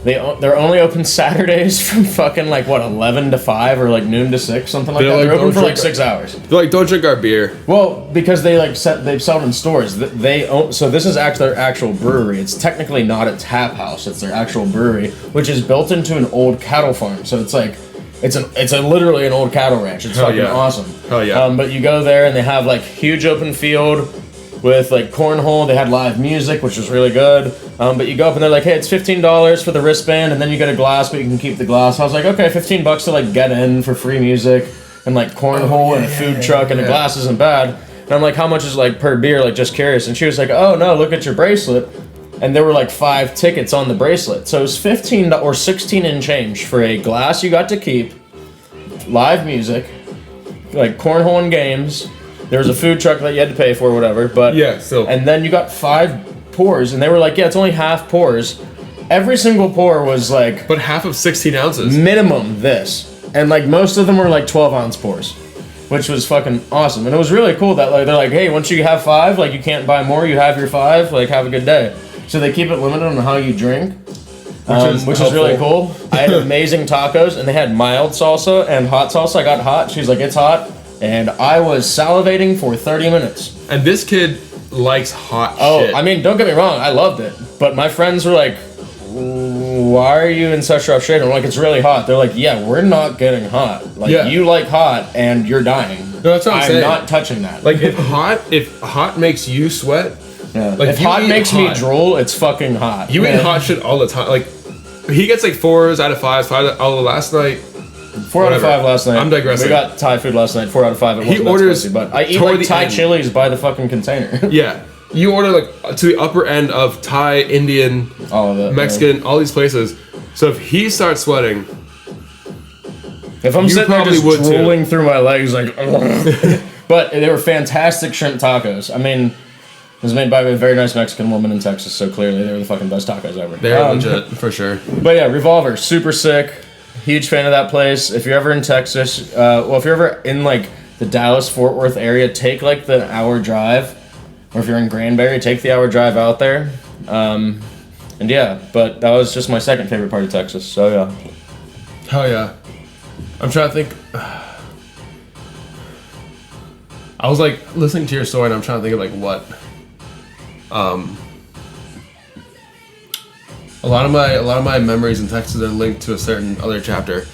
They're only open Saturdays from fucking like what 11 to 5 or like noon to 6, something like that. They're open for like 6 hours. They're like, don't drink our beer. Well, because they sell it in stores. They own, so this is actually their actual brewery. It's technically not a tap house. It's their actual brewery, which is built into an old cattle farm. So it's like it's literally an old cattle ranch. It's fucking awesome. Hell yeah. But you go there and they have like huge open field with like cornhole. They had live music, which was really good. But you go up and they're like, hey, it's $15 for the wristband, and then you get a glass, but you can keep the glass. I was like, okay, $15 to like get in for free music and like cornhole and a food truck and a glass isn't bad. And I'm like, how much is like per beer? Like just curious. And she was like, oh no, look at your bracelet. And there were like 5 tickets on the bracelet. So it was $15 or $16 and change for a glass you got to keep, live music, like cornhole and games. There was a food truck that you had to pay for, whatever. But yeah, so and then you got 5 pours, and they were like, yeah, it's only half pours. Every single pour was like, but half of 16 ounces minimum this, and like most of them were like 12-ounce pours, which was fucking awesome. And it was really cool that like they're like, hey, once you have 5, like you can't buy more. You have your 5. Like have a good day. So they keep it limited on how you drink, which is really cool. I had amazing tacos, and they had mild salsa and hot salsa. I got hot. She's like, it's hot. And I was salivating for 30 minutes. And this kid likes hot shit. I mean, don't get me wrong, I loved it. But my friends were like, why are you in such rough shape? I'm like, it's really hot. They're like, yeah, we're not getting hot. Like, you like hot and you're dying. No, that's what I'm saying. I'm not touching that. Like, if hot makes you sweat, like if hot makes me drool, it's fucking hot. You eat hot shit all the time. Like, he gets like 4s out of 5s, 5 out of last night. 4 out of 5 last night. I'm digressing. We got Thai food last night. 4 out of 5. It wasn't that spicy, but I eat like Thai chilies by the fucking container. Yeah, you order like to the upper end of Thai, Indian, all of it, Mexican, all these places. So if he starts sweating, if I'm sitting there just drooling through my legs, like, but they were fantastic shrimp tacos. I mean, it was made by a very nice Mexican woman in Texas, so clearly they were the fucking best tacos ever. They're legit for sure. But yeah, Revolver, super sick. Huge fan of that place. If you're ever in Texas, if you're ever in like the Dallas-Fort Worth area, take like the hour drive. Or if you're in Granbury, take the hour drive out there. And yeah, but that was just my second favorite part of Texas, so yeah. Hell yeah. I'm trying to think. I was like listening to your story and I'm trying to think of like what. A lot of my memories in Texas are linked to a certain other chapter.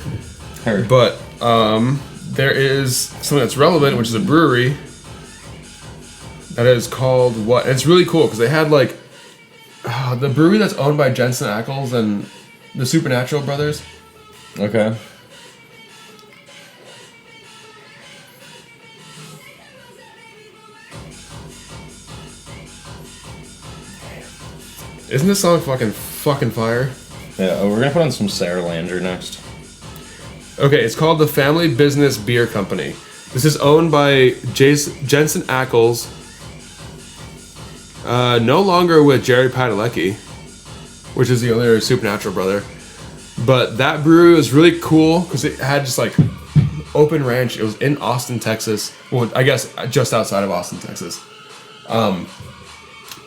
Heard. But there is something that's relevant, which is a brewery that is called what? And it's really cool because they had like the brewery that's owned by Jensen Ackles and the Supernatural brothers. Okay. Isn't this song fucking fire? Yeah, we're gonna put on some Sarah Lander next. Okay, it's called the Family Business Beer Company. This is owned by Jensen Ackles. No longer with Jerry Padalecki, which is the other Supernatural brother. But that brewery was really cool because it had just like open ranch. It was in Austin, Texas. Well, I guess just outside of Austin, Texas.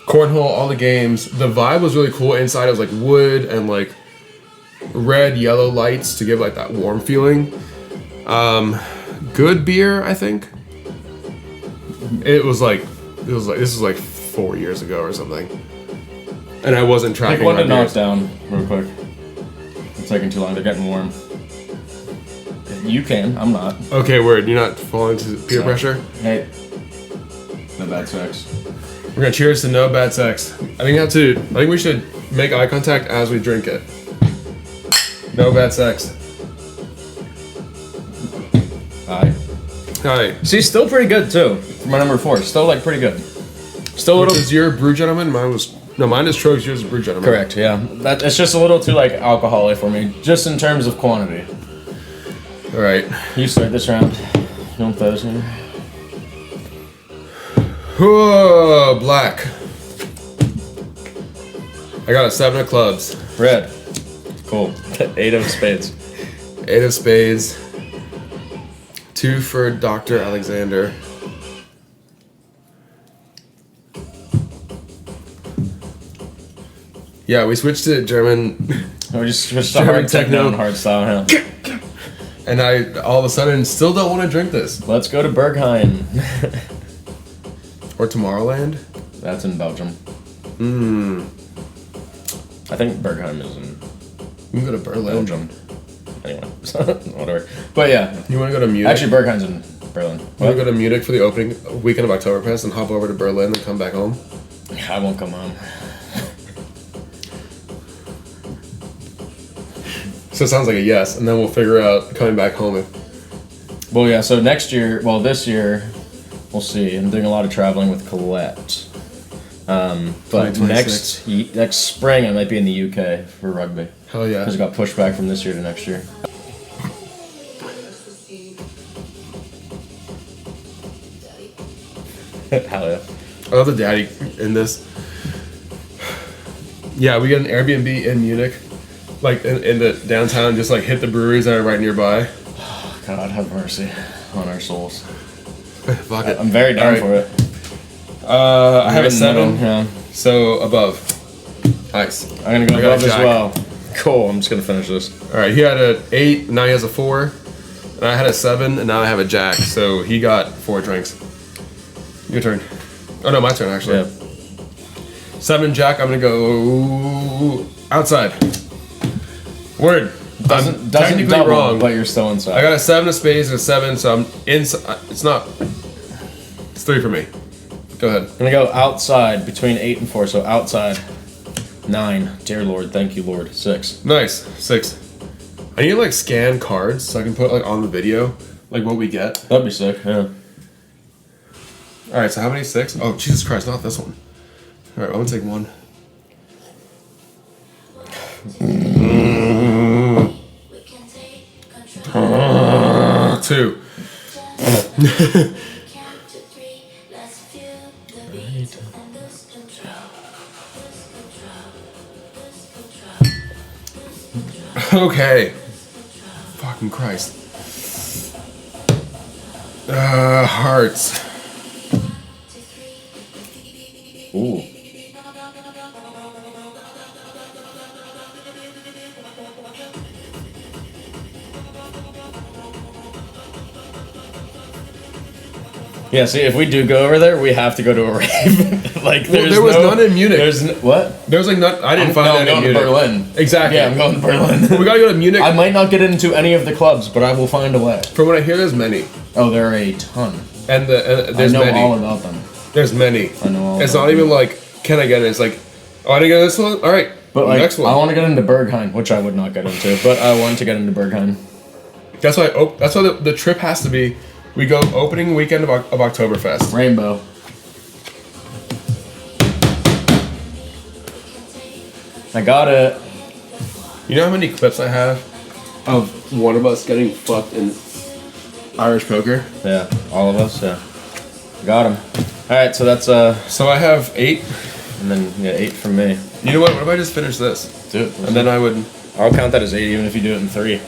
Cornhole, all the games. The vibe was really cool. Inside it was like wood and like red, yellow lights to give like that warm feeling. Good beer, I think. This was like 4 years ago or something. And I wasn't tracking. Pick one to knock down real quick. It's taking too long. They're getting warm. You can. I'm not. Okay, word. You're not falling into peer pressure? Hey. No bad sex. We're gonna cheers to no bad sex. I think we should make eye contact as we drink it. No bad sex. Hi. Hi. See, still pretty good too. For my number 4, still like pretty good. Still a little. Is your Brew Gentleman? Mine is Troeg's. Yours is Brew Gentleman. Correct. Yeah. It's just a little too like alcoholic for me, just in terms of quantity. All right. You start this round. You want those in? Whoa, black. I got a 7 of clubs. Red. Cool. 8 of spades. 8 of spades. 2 for Dr. Alexander. Yeah, we switched to German, We just switched to German hard techno and techno. hard style. Yeah. and I all of a sudden still don't want to drink this. Let's go to Berghain. Or Tomorrowland. That's in Belgium. I think Berghain is in We can go to Berlin. Belgium. Anyway, whatever. But yeah, You want to go to Munich? actually Berghain's in Berlin. you want to go to Munich for the opening weekend of Oktoberfest and hop over to Berlin and come back home? I won't come home. So it sounds like a yes, and then we'll figure out coming back home. Well, yeah. So this year, we'll see. I'm doing a lot of traveling with Colette. But 2026. next spring, I might be in the UK for rugby Hell yeah. because it got pushed back from this year to next year. Hell yeah. I love the daddy in this. Yeah, we got an Airbnb in Munich, like in the downtown, just like hit the breweries that are right nearby. God have mercy on our souls. Fuck it. I'm very down for it. I have a 7, Yeah. so above. Nice. I'm gonna go I got a above as jack. well. Cool. I'm just gonna finish this. All right, he had an 8, now he has a 4, and I had a 7, and now I have a jack. So he got 4 drinks. Your turn. Oh no, my turn actually. Yeah. 7 jack. I'm gonna go outside. Word. Doesn't technically double, wrong. but you're still inside. I got a 7 of spades and a 7, so I'm inside. It's not. It's 3 for me. Go ahead. I'm gonna go outside between 8 and 4, so outside. 9. Dear Lord, thank you, Lord. 6. Nice. 6. I need to like scan cards so I can put like on the video like what we get. That'd be sick. Yeah. All right. So how many? 6? Oh Jesus Christ! Not this one. All right. I'm gonna take 1. Two. Okay. Fucking Christ. Hearts. Ooh. Yeah, see, if we do go over there, we have to go to a rave. Like, Well, there was none in Munich. What? There was like not. I didn't find No, that I'm going in to Munich. Berlin. Exactly. Yeah, I'm going to Berlin. We gotta go to Munich. I might not get into any of the clubs, but I will find a way. From what I hear, there's many, Oh, there are a ton. and I there's know many. all about them. There's many. I know all It's about not them. even like, can I get it? It's like, oh, I didn't get this one. All right, But like, next one. I want to get into Berghain, which I would not get into, but I want to get into Berghain. That's why. That's why the trip has to be. We go opening weekend of Oktoberfest. Rainbow. I got it. You know how many clips I have of one of us getting fucked in Irish poker? Yeah, all of us. Yeah, got him. All right, so that's So I have 8. and then yeah, 8 from me. You know what? What if I just finish this? Do it. And then I would. I'll count that as 8, even if you do it in 3.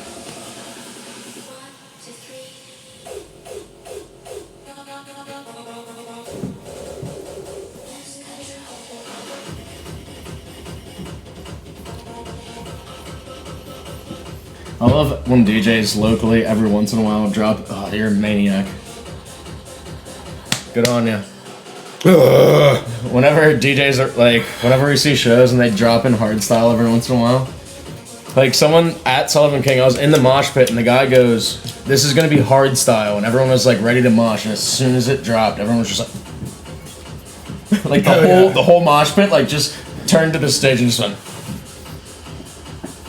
I love when DJs locally every once in a while drop. Oh, you're a maniac. Good on ya. Whenever DJs are like, whenever we see shows and they drop in hardstyle every once in a while, like someone at Sullivan King, I was in the mosh pit and the guy goes, "This is gonna be hardstyle," and everyone was like ready to mosh, and as soon as it dropped, everyone was just like, like the whole mosh pit like just turned to the stage and just went.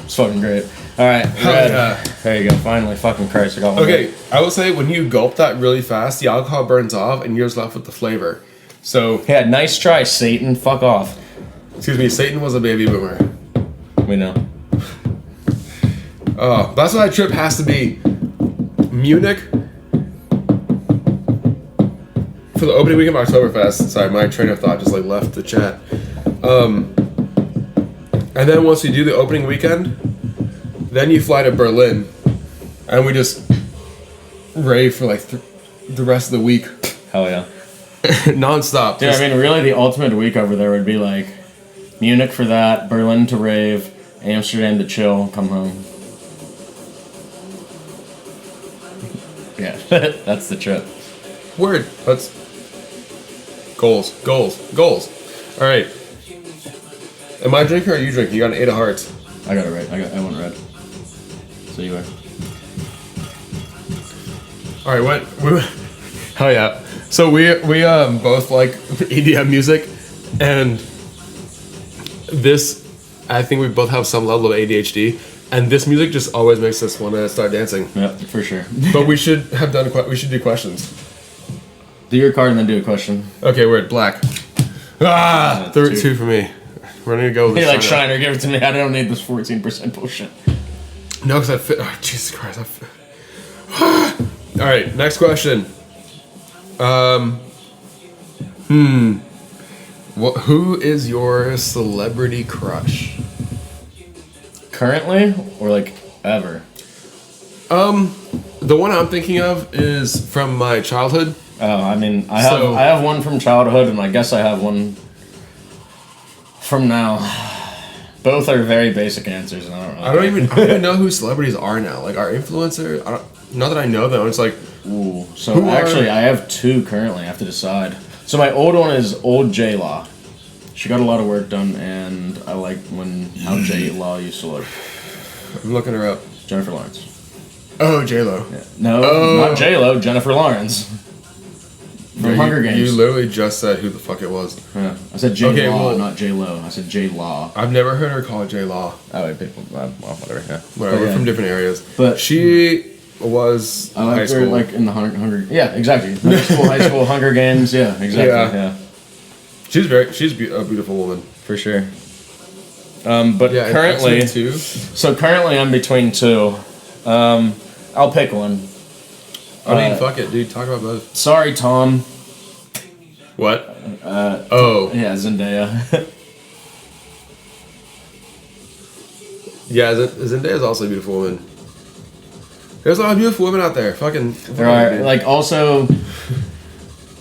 It's fucking great. All right, red. yeah. There you go. Finally, fucking Christ, I got one. Okay, I will say when you gulp that really fast, the alcohol burns off and you're just left with the flavor. So, Yeah, nice try, Satan. Fuck off. excuse me, Satan was a baby boomer. We know. Oh, that's why that trip has to be Munich for the opening weekend of Oktoberfest. Sorry, my train of thought just like left the chat. And then once we do the opening weekend, then you fly to Berlin, and we just rave for like the rest of the week, Hell yeah. non-stop. Dude, I mean, really, the ultimate week over there would be like Munich for that, Berlin to rave, Amsterdam to chill, come home. Yeah, that's the trip. Word. Let's goals. All right. Am I drinking or are you drinking? You got an 8 of hearts. I got it right. I went red. So you are. All right. What? Hell yeah. So we both like EDM music, and this, I think we both have some level of ADHD, and this music just always makes us want to start dancing. Yeah, for sure. But we should do questions. Do your card and then do a question. Okay, we're at black. Two for me. We're gonna go with Hey, like Shiner, give it to me. I don't need this 14% bullshit. No, because I fit. Oh, Jesus Christ! All right, next question. Who is your celebrity crush? Currently or like ever? The one I'm thinking of is from my childhood. Oh, I mean, I have one from childhood, and I guess I have one from now. Both are very basic answers, and I don't even know who celebrities are now. Like our influencer. Not that I know them. It's like, ooh. So actually, I have two currently. I have to decide. So my old one is old J Law. She got a lot of work done, and I like how J Law used to look. I'm looking her up. Jennifer Lawrence. Oh, J Lo. Yeah. No, not J Lo. Jennifer Lawrence. From Hunger Games. You literally just said who the fuck it was. Yeah. I said J Law, not J Lo. I said J Law. I've never heard her call J Law. Oh, wait, people. Well, whatever. Yeah. Whatever. We're from different areas. But she was high school. Like in the Hunger. Yeah, exactly. High school, Hunger Games. Yeah, exactly. Yeah. She's a beautiful woman for sure. But yeah, currently, currently I'm between two. I'll pick one. I mean, fuck it, dude. Talk about both. Sorry, Tom. What? Yeah, Zendaya. Yeah, Zendaya's also a beautiful woman. There's a lot of beautiful women out there. There are, like, also,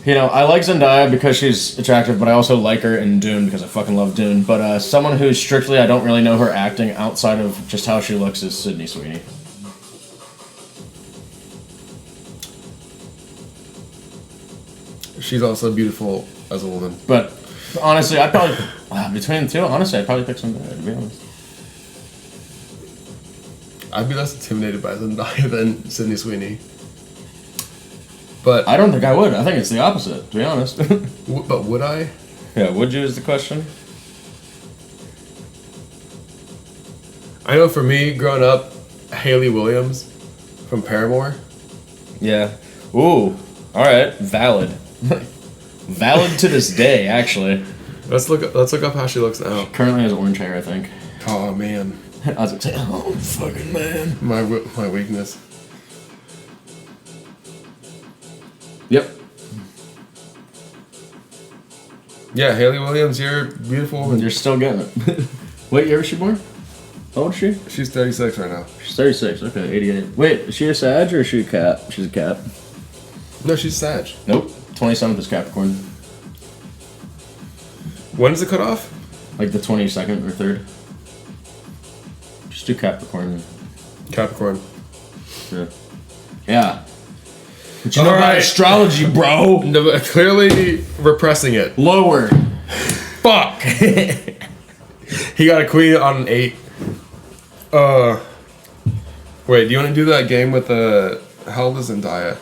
I like Zendaya because she's attractive, but I also like her in Dune because I fucking love Dune. But someone who's strictly, I don't really know her acting outside of just how she looks is Sydney Sweeney. She's also beautiful as a woman. But honestly, I'd probably, between the two, I'd probably pick Zendaya, to be honest. I'd be less intimidated by Zendaya than Sydney Sweeney. But I don't think I would. I think it's the opposite, to be honest. But would I? Yeah, would you is the question. I know for me, growing up, Hayley Williams from Paramore. Yeah. Ooh. All right. Valid. Valid to this day, actually. Let's look up how she looks now. She currently has orange hair, I think. Oh man. I was gonna say, oh fucking man. My weakness. Yep. Yeah, Hayley Williams, you're a beautiful woman. You're still getting it. What year was she born? How old is she? She's 36 right now. She's 36. Okay, 88. Wait, is she a Sag or is she a Cap? She's a Cap. No, she's Sag. Nope. 27th is Capricorn. When does it cut off? Like the 22nd or 3rd. Just do Capricorn. Capricorn. Yeah. Yeah. But you know about astrology, bro. No, but clearly repressing it. Lower. Fuck. He got a queen on an 8. Wait, do you want to do that game with how old is Zendaya?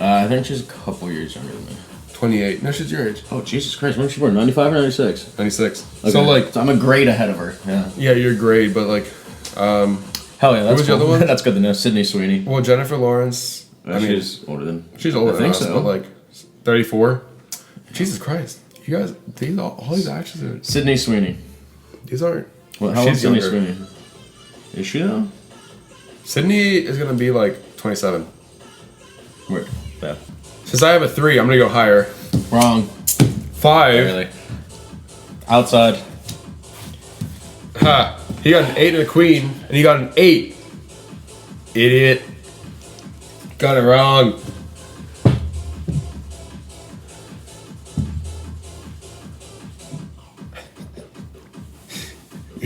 I think she's a couple years younger than me. 28. No, she's your age. Oh, Jesus Christ. When was she born? 95 or 96? 96. Okay. So I'm a grade ahead of her. Yeah. Yeah, you're great, but like, hell yeah, that's who was the other one? That's good to know. Sydney Sweeney. Well, Jennifer Lawrence. She's older than. She's older than us, so. but like 34. Jesus Christ, you guys, all these actors are. Sydney Sweeney. These aren't. Well, how old is Sydney Sweeney? Is she though? Sydney is gonna be like 27. Weird. Yeah. Since I have a 3, I'm gonna go higher. Wrong. 5. Really. Outside. Ha! He got an 8 and a queen, and he got an 8. Idiot. Got it wrong.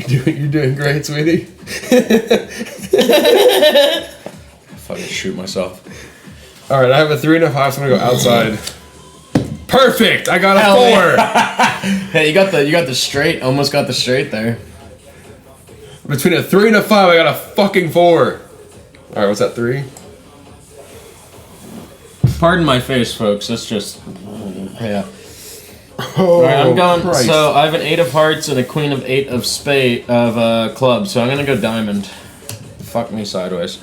You're doing great, sweetie. Fucking shoot myself. All right, I have a 3 and a 5, so I'm gonna go outside. Perfect. I got a 4. Hey, you got the straight. Almost got the straight there. Between a 3 and a 5, I got a fucking 4. All right, what's that 3? Pardon my face, folks. That's just yeah. Oh, All right, I'm going. Christ. So I have an 8 of hearts and a queen of 8 of clubs. So I'm gonna go diamond. Fuck me sideways.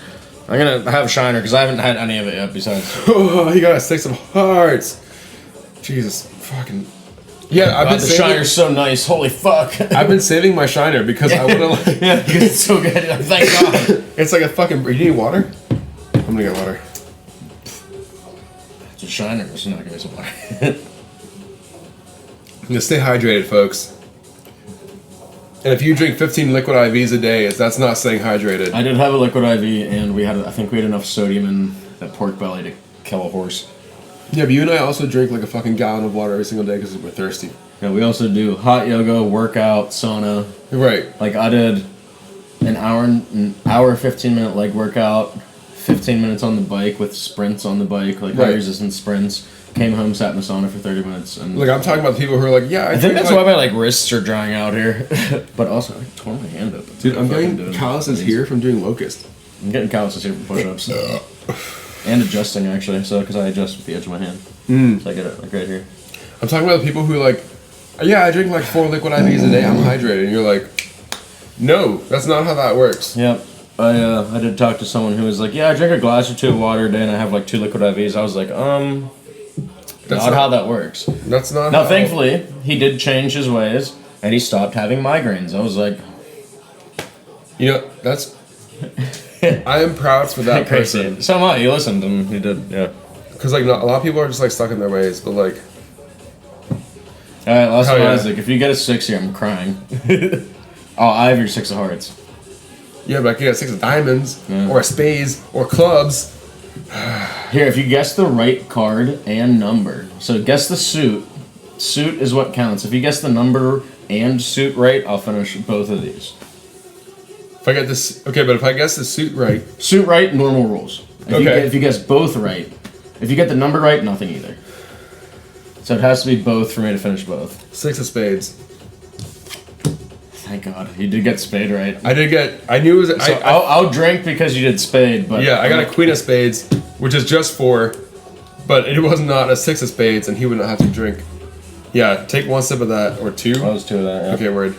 I'm gonna have shiner because I haven't had any of it yet. Besides, Oh, he got a 6 of hearts. Jesus, fucking. Yeah, I've God, been the saving. shiner's so nice. Holy fuck. I've been saving my shiner because I want to. Like, Yeah, because it's so good. Thank God. it's like a fucking. You need water? I'm gonna get water. It's a shiner. It's not gonna be some water. Just stay hydrated, folks. And if you drink 15 liquid IVs a day, that's not staying hydrated. I did have a liquid IV, and I think we had enough sodium in that pork belly to kill a horse. Yeah, but you and I also drink like a fucking gallon of water every single day because we're thirsty. Yeah, we also do hot yoga, workout, sauna. Right. Like I did an hour 15-minute leg workout, 15 minutes on the bike with sprints on the bike, like high Right. resistance sprints. Came home, sat in the sauna for 30 minutes, and Like I'm talking about the people who are like, yeah, I think that's why my like wrists are drying out here. But also, I tore my hand up. Dude, I'm Fucking getting doing calluses these. here from doing locust. I'm getting calluses here from push-ups. And adjusting actually, so because I adjust with the edge of my hand, so I get it like right here. I'm talking about the people who like, yeah, I drink like 4 liquid IVs a day. I'm hydrated, and you're like, no, that's not how that works. Yep. I did talk to someone who was like, yeah, I drink a glass or 2 of water a day, and I have like 2 liquid IVs. I was like, That's not how that works. That's not. Now, how, thankfully, he did change his ways, and he stopped having migraines. I was like, you know, that's. I am proud for that crazy. person So am I. He listened, and he did. Yeah. because like a lot of people are just like stuck in their ways, but like. All right, last Hell one, yeah. Isaac. If you get a 6 here, I'm crying. Oh, I have your 6 of hearts. Yeah, but I can get 6 of diamonds, Yeah. or a spades, or clubs. Here, if you guess the right card and number, so guess the suit. Suit is what counts. If you guess the number and suit right, I'll finish both of these. If I get this, okay, but if I guess the suit right, Suit right, normal rules. Okay. If you guess both right, if you get the number right, nothing either. So it has to be both for me to finish both. 6 of spades. Thank God, you did get spade right. I knew it was. So I'll drink because you did spade, but Yeah, I got a queen of spades, which is just 4, but it was not a 6 of spades, and he would not have to drink. Yeah, take 1 sip of that, or 2. That was 2 of that. Yeah. Okay, word.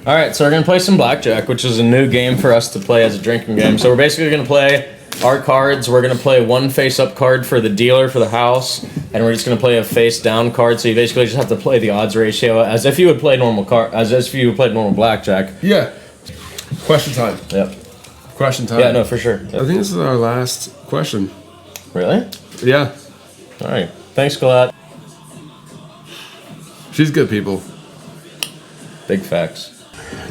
All right, so we're gonna play some blackjack, which is a new game for us to play as a drinking game. So we're basically gonna play our cards. We're gonna play 1 face-up card for the dealer for the house, and we're just gonna play a face-down card. So you basically just have to play the odds ratio as if you would play normal normal blackjack. Yeah. Question time. Yep. Question time. Yeah, no, for sure. I Yep. think this is our last question. Really? Yeah. All right. Thanks, Colette. She's good, people. Big facts.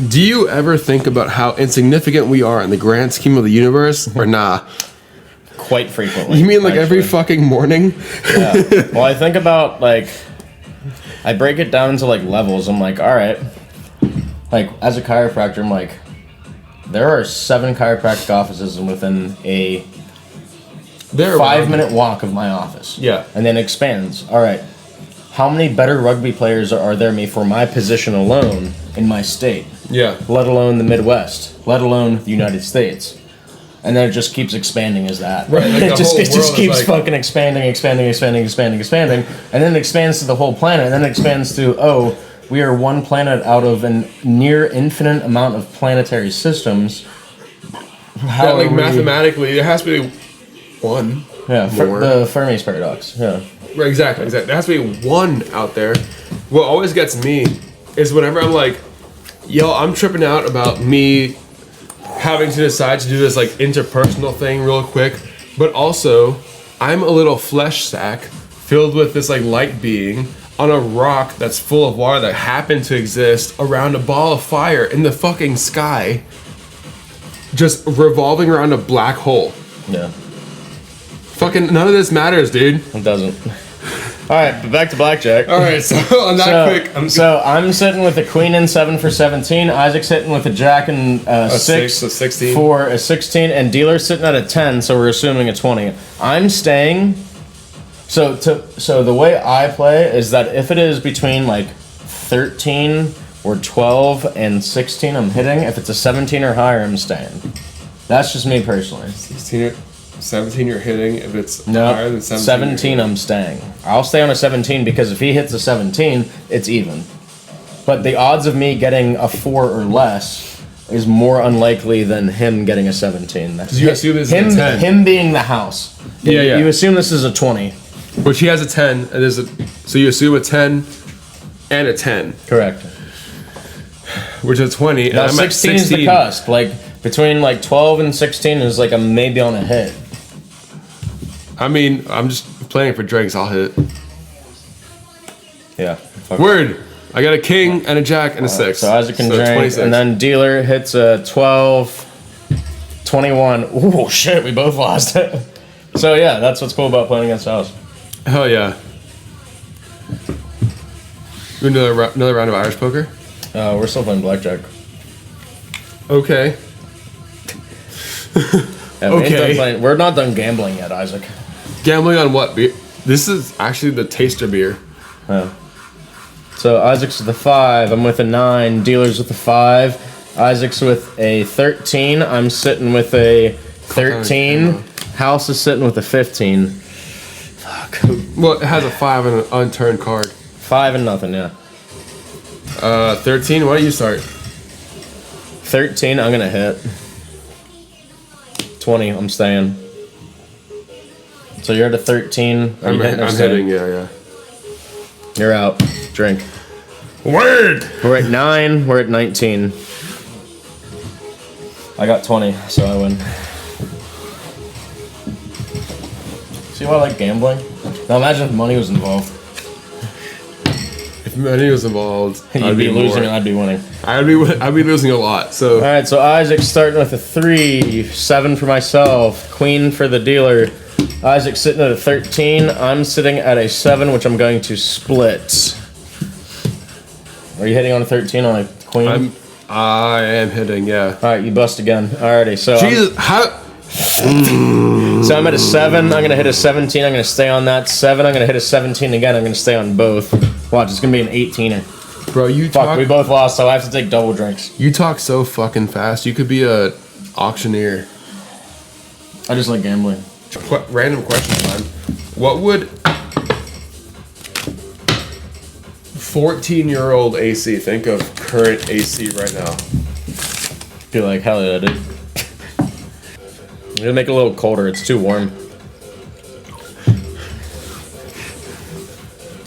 Do you ever think about how insignificant we are in the grand scheme of the universe, or nah? Quite frequently. You mean like every actually. fucking morning? Yeah. Well, I think about like, I break it down into like levels. I'm like, all right, like as a chiropractor, I'm like, there are 7 chiropractic offices within a They're 5-minute walk of my office. Yeah. And then expands. All right, how many better rugby players are there me for my position alone in my state? Yeah. Let alone the Midwest, let alone the United States. And then it just keeps expanding as that. Right, like it the just whole world is keeps like- fucking expanding. And then it expands to the whole planet. And then it expands to, oh, we are one planet out of a near infinite amount of planetary systems. How That, like are we- mathematically, there has to be 1. Yeah, more. the Fermi's paradox. Yeah. Right, exactly. There has to be 1 out there. What always gets me is whenever I'm like, yo, I'm tripping out about me having to decide to do this like interpersonal thing real quick, but also I'm a little flesh sack filled with this like light being on a rock that's full of water that happened to exist around a ball of fire in the fucking sky, just revolving around a black hole. Yeah. Fucking none of this matters, dude. It doesn't. right, but back to blackjack. All right, so on that quick, I'm sitting with a queen and 7 for 17. Isaac's sitting with a jack and 6 so 16 for a 16, and dealer's sitting at a 10. So we're assuming a 20. I'm staying. So the way I play is that if it is between like 13 or 12 and 16, I'm hitting. If it's a 17 or higher, I'm staying. That's just me personally. 16 or 17, you're hitting. If it's higher than 17, 17, I'm staying. I'll stay on a 17 because if he hits a 17, it's even. But the odds of me getting a 4 or less is more unlikely than him getting a 17. You assume this is a 10. Him being the house. Yeah. You assume this is a 20. Which he has a 10, and so you assume a 10 and a 10. Correct. Which is 20. Now and I'm 16 is the cusp. Like between like 12 and 16 is like a maybe on a hit. I mean, I'm just playing for drinks. I'll hit. Yeah. Word. I got a king and a jack and a 6. So Isaac can drink, 26. and then dealer hits a 12, 21. Ooh, shit, we both lost it. So yeah, that's what's cool about playing against house. Hell yeah. Another round of Irish poker? We're still playing blackjack. Okay. Yeah, we're not done gambling yet, Isaac. Gambling on what beer? This is actually the taster beer. So Isaac's with a 5. I'm with a 9. Dealer's with a 5. Isaac's with a 13. I'm sitting with a 13. House is sitting with a 15. Fuck. Well, it has a 5 and an unturned card. 5 and nothing, yeah. 13, why don't you start? 13, I'm gonna hit. 20, I'm staying. So you're at a 13. I'm hitting, yeah. You're out. Drink. Word! We're at 9, we're at 19. I got 20, so I win. See why I like gambling? Now imagine if money was involved. If money was involved, You'd be losing and I'd be winning. I'd be losing a lot. So alright, so Isaac's starting with a 3, 7 for myself, queen for the dealer. Isaac's sitting at a 13, I'm sitting at a 7, which I'm going to split. Are you hitting on a 13 on a queen? I am hitting, yeah. Alright, you bust again. Alrighty, so Jesus, so I'm at a 7, I'm gonna hit a 17, I'm gonna stay on that. 7, I'm gonna hit a 17 again, I'm gonna stay on both. Watch, it's gonna be an 18er. Bro, we both lost, so I have to take double drinks. You talk so fucking fast. You could be a auctioneer. I just like gambling. Random question time. What would 14-year-old AC think of current AC right now? Be like, hell yeah, dude. I'm gonna make it a little colder, it's too warm.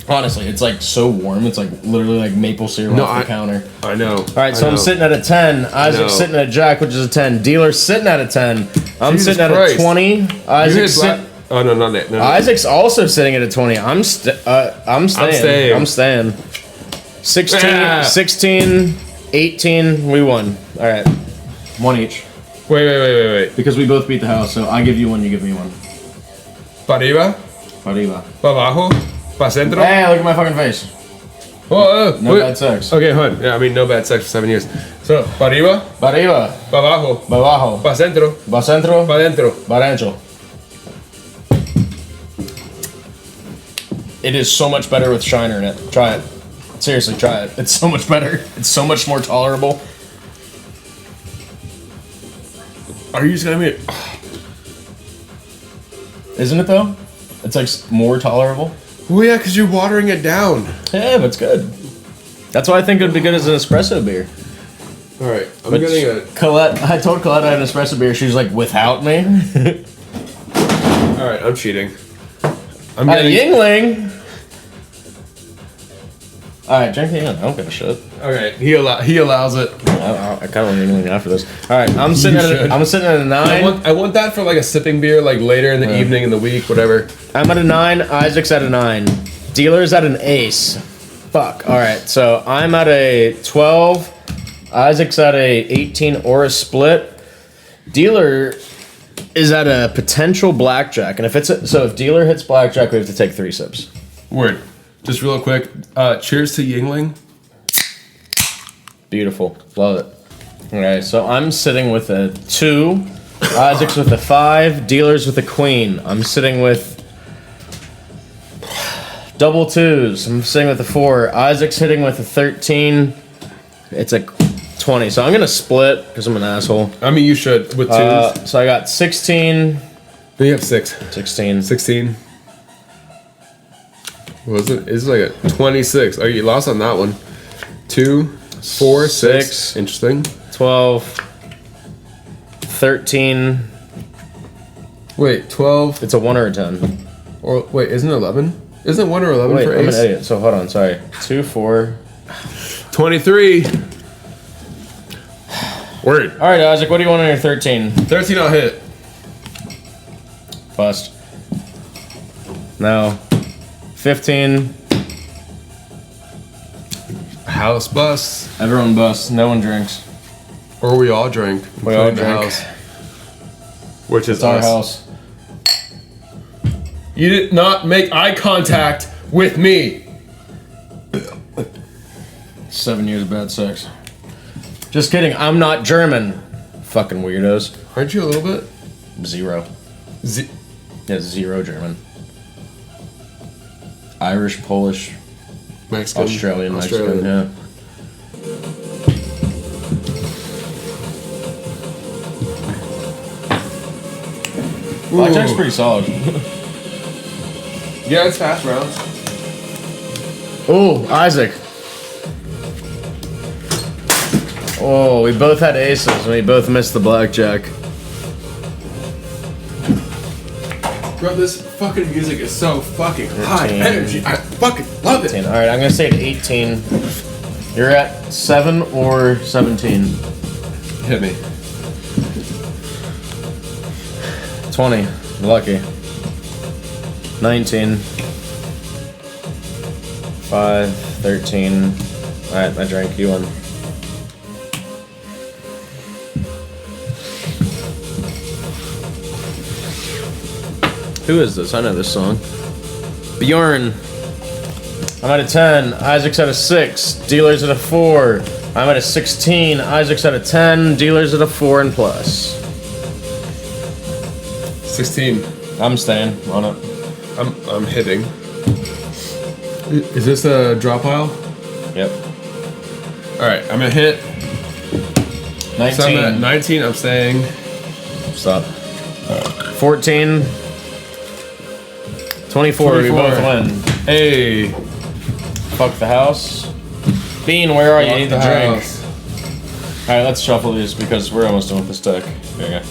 Honestly, it's like so warm, it's like literally like maple syrup off the counter. I know. Alright, so I'm sitting at a 10. Isaac's sitting at a jack, which is a 10. Dealer's sitting at a 10. I'm sitting at a 20. Isaac's oh, no, not that. No. Isaac's also sitting at a 20. I'm staying. I'm staying. 16, 18, we won. Alright. One each. Wait. Because we both beat the house, so I give you one, you give me one. Pa arriba? Pa arriba. Pa abajo? Pa centro? Hey, look at my fucking face. No bad sex. Okay, hold on. Yeah, I mean, no bad sex for 7 years. So, pa arriba? Pa arriba. Pa abajo? Pa abajo. Pa centro? Pa centro. Pa dentro? Pa dentro. It is so much better with Shiner in it. Try it. Seriously, try it. It's so much better. It's so much more tolerable. Are you just gonna be... Isn't it though? It's like more tolerable. Well, yeah, because you're watering it down. Yeah, but it's good. That's why I think it would be good as an espresso beer. All right, I'm getting a... Colette, I told Colette I had an espresso beer. She was like, without me? All right, I'm cheating. I'm getting... Yingling! Alright, drink the Yingling. I don't give a shit. Okay, he allows it. I kind of want Yingling after this. Alright, I'm sitting at a 9. I want that for like a sipping beer, like later in the evening, in the week, whatever. I'm at a 9. Isaac's at a 9. Dealer's at an ace. Fuck. Alright, so I'm at a 12. Isaac's at a 18 or a split. Dealer is at a potential blackjack. And if dealer hits blackjack, we have to take 3 sips. Word. Just real quick. Cheers to Yingling. Beautiful. Love it. Okay, so I'm sitting with a 2, Isaac's with a 5, Dealer's with a queen. I'm sitting with double 2s. I'm sitting with a 4. Isaac's hitting with a 13. It's a 20. So I'm going to split because I'm an asshole. I mean, you should with 2s. So I got 16. You have 6. 16. 16. What was it? It's like a 26. Oh, you lost on that one. 2, 4, 6. Interesting. 12. 13. Wait, 12. It's a 1 or a 10. Or wait, isn't it 11? Isn't it 1 or 11 Wait, for I'm ace? an idiot. So hold on, sorry. 2, 4. 23. Word. All right, Isaac, what do you want on your 13? 13 I'll hit. Bust. No. 15. House bus. Everyone busts. No one drinks. Or we all drink. We all including the drink. house. Which is It's our us. house. You did not make eye contact with me. 7 years of bad sex. Just kidding. I'm not German. Fucking weirdos. Aren't you a little bit? 0. Z- Yeah, 0 German. Irish, Polish, Mexican. Australian, Mexican, yeah. Blackjack's pretty solid. Yeah, it's fast rounds. Oh, Isaac. Oh, we both had aces and we both missed the blackjack. Bro, this fucking music is so fucking high 13. energy. I fucking love it. 18. All right, I'm gonna say at 18. You're at 7 or 17. Hit me. 20. Lucky. 19. 5. 13. All right, I drank. You won. Who is this? I know this song. Bjorn. I'm at a 10. Isaac's at a 6. Dealer's at a 4. I'm at a 16. Isaac's at a 10. Dealer's at a 4 and plus. 16. I'm staying on it. I'm hitting. Is this a drop pile? Yep. Alright, I'm gonna hit. 19. So I'm at 19, I'm staying. Stop. 14. 24. We both win. Hey. Fuck the house. Bean, where are you? You need to drink. House. Alright, let's shuffle these because we're almost done with this deck. There you go.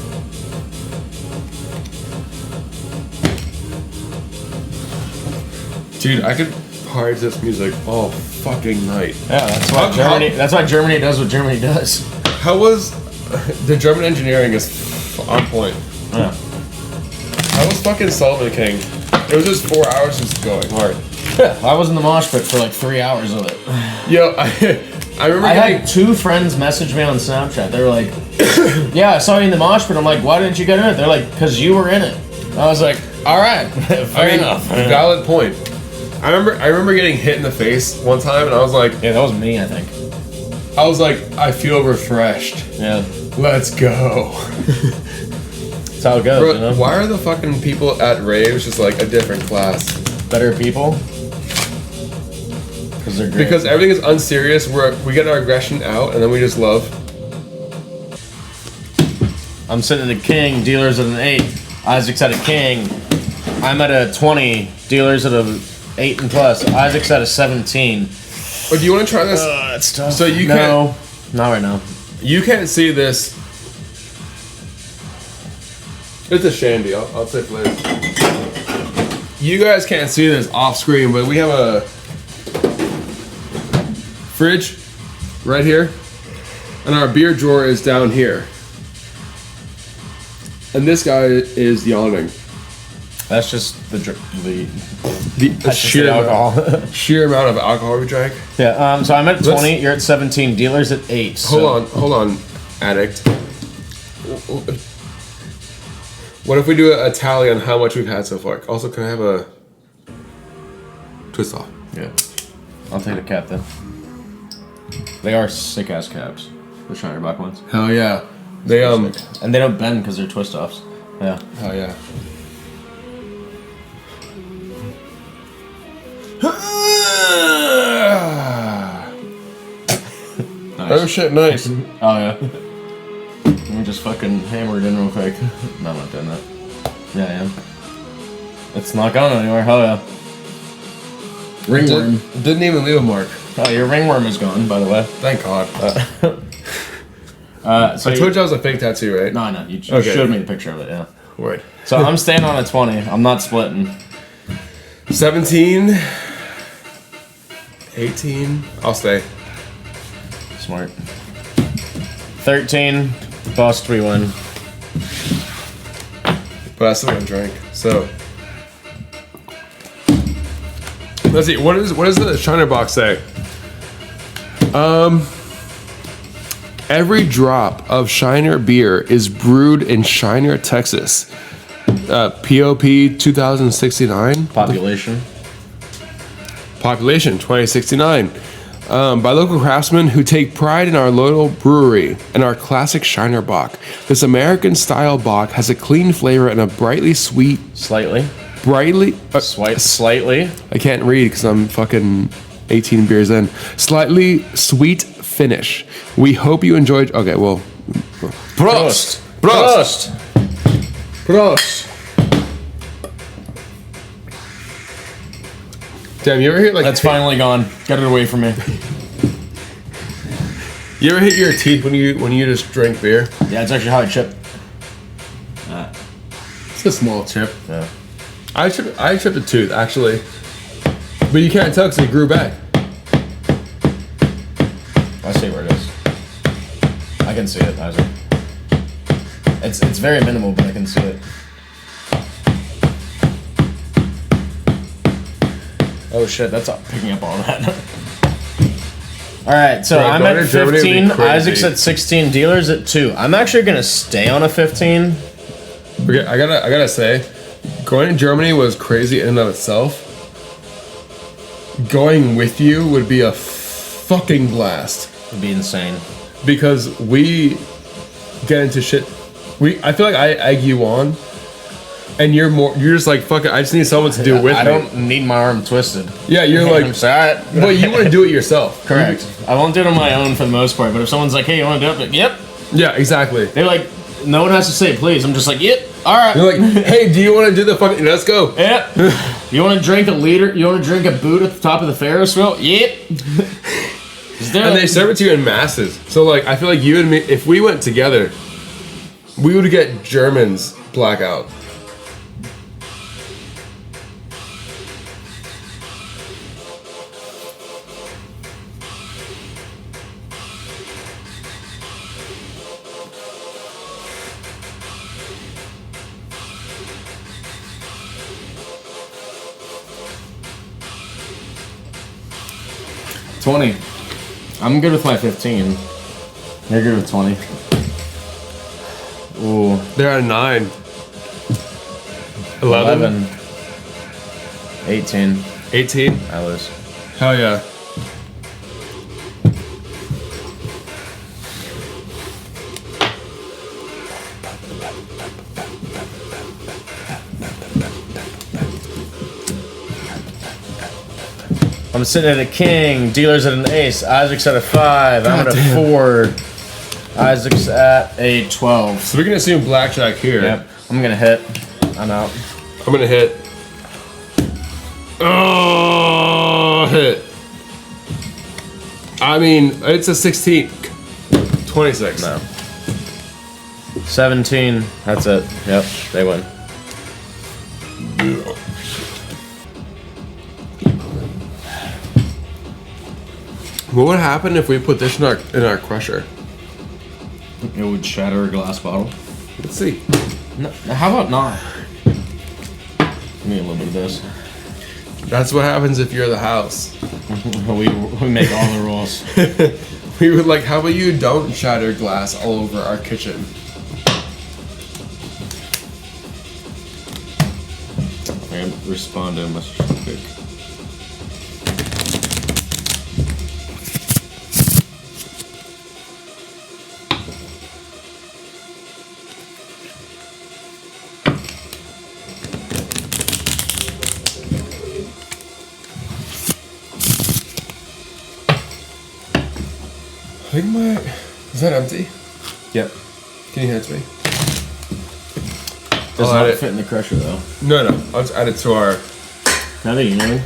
Dude, I could party this music all fucking night. Yeah, that's why Germany. That's why Germany does what Germany does. How was the German engineering is on point. Yeah. How was fucking Sullivan King? It was just 4 hours just going hard. Yeah, I was in the mosh pit for like 3 hours of it. Yo, I remember I getting had 2 friends message me on Snapchat. They were like, "Yeah, I saw you in the mosh pit." I'm like, "Why didn't you get in it?" They're like, "Cause you were in it." I was like, "All right, fair enough." valid point. I remember getting hit in the face one time, and I was like, Yeah, that was me, I think. I feel refreshed. Yeah, Let's go. that's how it goes. Bro, You know? why are the fucking people at raves just like a different class? Better people. Because they're great. Because everything is unserious. We get our aggression out, and then we just love. I'm sitting at a king. Dealer's at an 8. Isaac's at a king. I'm at a 20. Dealer's at a 8 and plus. Isaac's at a 17. But do you want to try this? That's tough. So you no, not right now. You can't see this. It's a shandy. I'll say for later. You guys can't see this off screen, but we have a fridge right here, and our beer drawer is down here. And this guy is yawning. That's just the The sheer alcohol. sheer amount of alcohol we drank. Yeah. So I'm at 20. You're at 17. Dealer's at 8. So. Hold on, addict. What if we do a tally on how much we've had so far? Also, can I have a... Twist off. Yeah. I'll take the cap then. They are sick ass caps. The Shiner Bock ones. Hell yeah. They And they don't bend because they're twist offs. Yeah. Hell yeah. Nice. Oh shit, nice. Oh yeah. Let me just fucking hammer it in real quick. No, I'm not doing that. Yeah, I am. It's not going anywhere. Hell yeah. Ringworm. Didn't even leave a mark. Oh, your ringworm is gone, by the way. Thank God. So I told you I was a fake tattoo, right? No, you Okay. showed me the picture of it, yeah. Word. So I'm staying on a 20. I'm not splitting. 17. 18. I'll stay. Smart. 13. Bust, we win. But I still got to drink. So. Let's see. What does the Shiner Bock say? Every drop of Shiner beer is brewed in Shiner, Texas. POP 2069. Population. Population 2069. By local craftsmen who take pride in our local brewery and our classic Shiner Bock. This American-style Bock has a clean flavor and a brightly sweet... Slightly. Slightly? I can't read because I'm fucking 18 beers in. Slightly sweet finish. We hope you enjoyed... Okay, well... Prost! Prost! Prost! Damn, you ever hit like... That's finally gone. Get it away from me. You ever hit your teeth when you just drink beer? Yeah, it's actually how I chip. It's a small chip. Yeah. I chipped a tooth, actually. But you can't tell because it grew back. I see where it is. I can see it, Isaac. It's very minimal, but I can see it. Oh shit, that's picking up all that. Alright, so Bro, I'm going at to Germany would be 15, crazy. Isaac's at 16, Dealer's at 2. I'm actually gonna stay on a 15. Okay, I gotta say, going to Germany was crazy in and of itself. Going with you would be a fucking blast. It'd be insane. Because we get into shit. I feel like I egg you on, and you're just like, fuck it, I just need someone to do it with me. I don't need my arm twisted. Yeah, you're like, I'm sorry. but you want to do it yourself. Correct. I won't do it on my own for the most part, but if someone's like, hey, you want to do it? Like, yep. Yeah, exactly. They're like, no one has to say please. I'm just like, yep, alright. You're like, hey, do you want to do the fucking, let's go. Yep. You want to drink a liter? You want to drink a boot at the top of the Ferris wheel? Yep. And they serve it to you in masses. So like, I feel like you and me, if we went together, we would get Germans blackout. $20. I'm good with my 15. You're good with 20. Ooh. They're at 9. 11. 18. 18. I lose. Hell yeah. I'm sitting at a king. Dealer's at an ace. Isaac's at a 5. I'm at a 4. Isaac's at a 12. So we can assume blackjack here. Yep. I'm gonna hit. I'm out. I'm gonna hit. Oh, hit. I mean, it's a 16. 26. No. 17. That's it. Yep. They win. What would happen if we put this in our crusher? It would shatter a glass bottle. Let's see. No, how about not? Give me a little bit of this. That's what happens if you're the house. we make all the rules. We would like, how about you don't shatter glass all over our kitchen? I respond to a message real quick. think my... Is that empty? Yep. Can you hand it to me? Does not fit in the crusher though. No. I'll just add it to our... How do you know?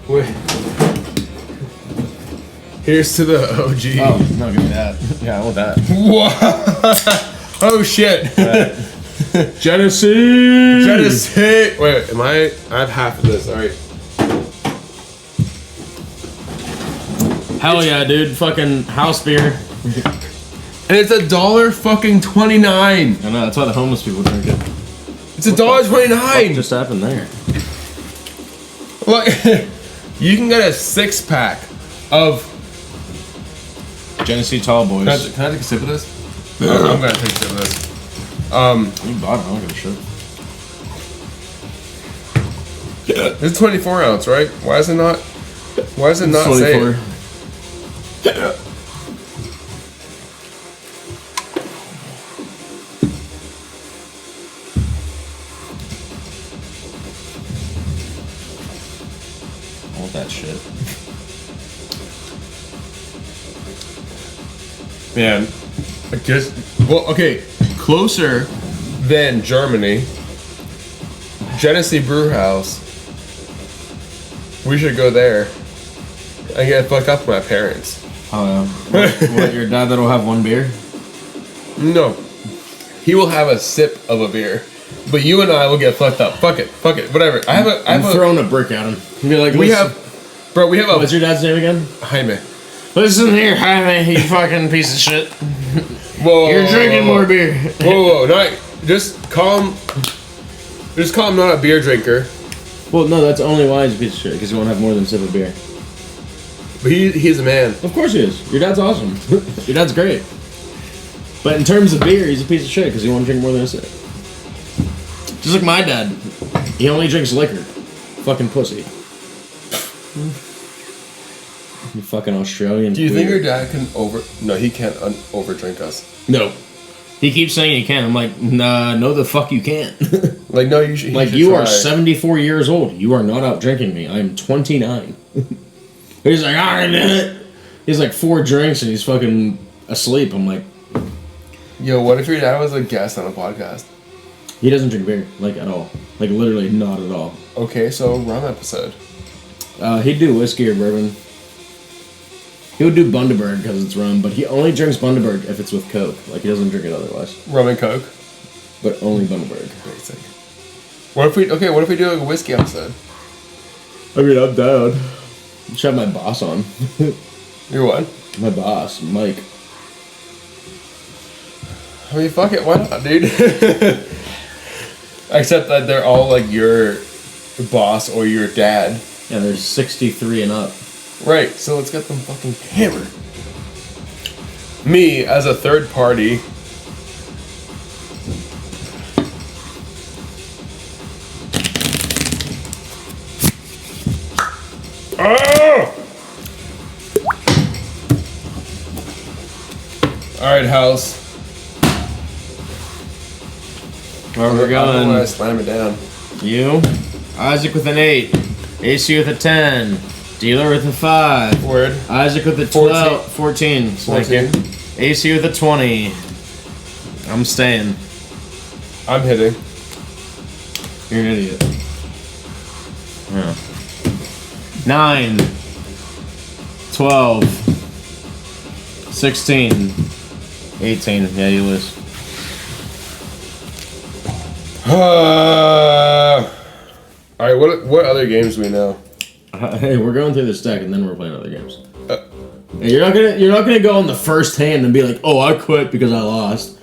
Wait. Here's to the OG. Oh, no, give me that. Yeah, I want that. What? Oh shit. Genesee! Wait, I have half of this, alright. Hell yeah, dude. Fucking house beer. And it's $1.29. I know, that's why the homeless people drink it. It's $1.29. What just happened there? Look, you can get a 6-pack of Genesee Tall Boys. Can I take a sip of this? I'm gonna take a sip of this. You bought it, I don't give a shit. It's 24 ounce, right? Why is it not say it? I want that shit. Man, I guess, well, okay, closer than Germany, Genesee Brew House. We should go there and get fucked up with my parents. Oh, what, your dad that'll have one beer? No, he will have a sip of a beer, but you and I will get fucked up. Fuck it, whatever. I'm throwing a brick at him. Be like, we have a. What's your dad's name again? Jaime. Listen here, Jaime, you fucking piece of shit. Whoa, you're drinking more beer. Whoa, not just call him. Just call him not a beer drinker. Well, no, that's only why he's a piece of shit, because he won't have more than a sip of beer. But he's a man. Of course he is. Your dad's awesome. Your dad's great. But in terms of beer, he's a piece of shit because he won't drink more than a sip. Just like my dad. He only drinks liquor. Fucking pussy. You fucking Australian. Do you think your dad can No, he can't overdrink us. No. He keeps saying he can. I'm like, nah, no the fuck you can't. Like, no, you should. Like, you are 74 years old. You are not out drinking me. I am 29. He's like, I did it. He's like 4 drinks and he's fucking asleep. I'm like, yo, what if your dad was a guest on a podcast? He doesn't drink beer, like, at all. Like, literally not at all. Okay, so rum episode. He'd do whiskey or bourbon. He would do Bundaberg because it's rum, but he only drinks Bundaberg if it's with Coke. Like, he doesn't drink it otherwise. Rum and Coke? But only Bundaberg. Basic. What if we do like a whiskey episode? I mean, I'm down. Should have my boss on. Your what? My boss, Mike. I mean, fuck it, why not, dude? Except that they're all like your boss or your dad. Yeah, there's 63 and up. Right, so let's get them fucking hammered. Me, as a third party... Oh! Alright, house. Where are we going? I don't want to slam it down. You? Isaac with an 8. AC with a 10. Dealer with a 5. Word. Isaac with a 12. 14. Thank you. AC with a 20. I'm staying. I'm hitting. You're an idiot. Yeah. 9. 12. 16. 18. Yeah, you lose. Alright, what other games do we know? Hey, we're going through this deck and then we're playing other games. Hey, you're not gonna go on the first hand and be like, oh, I quit because I lost.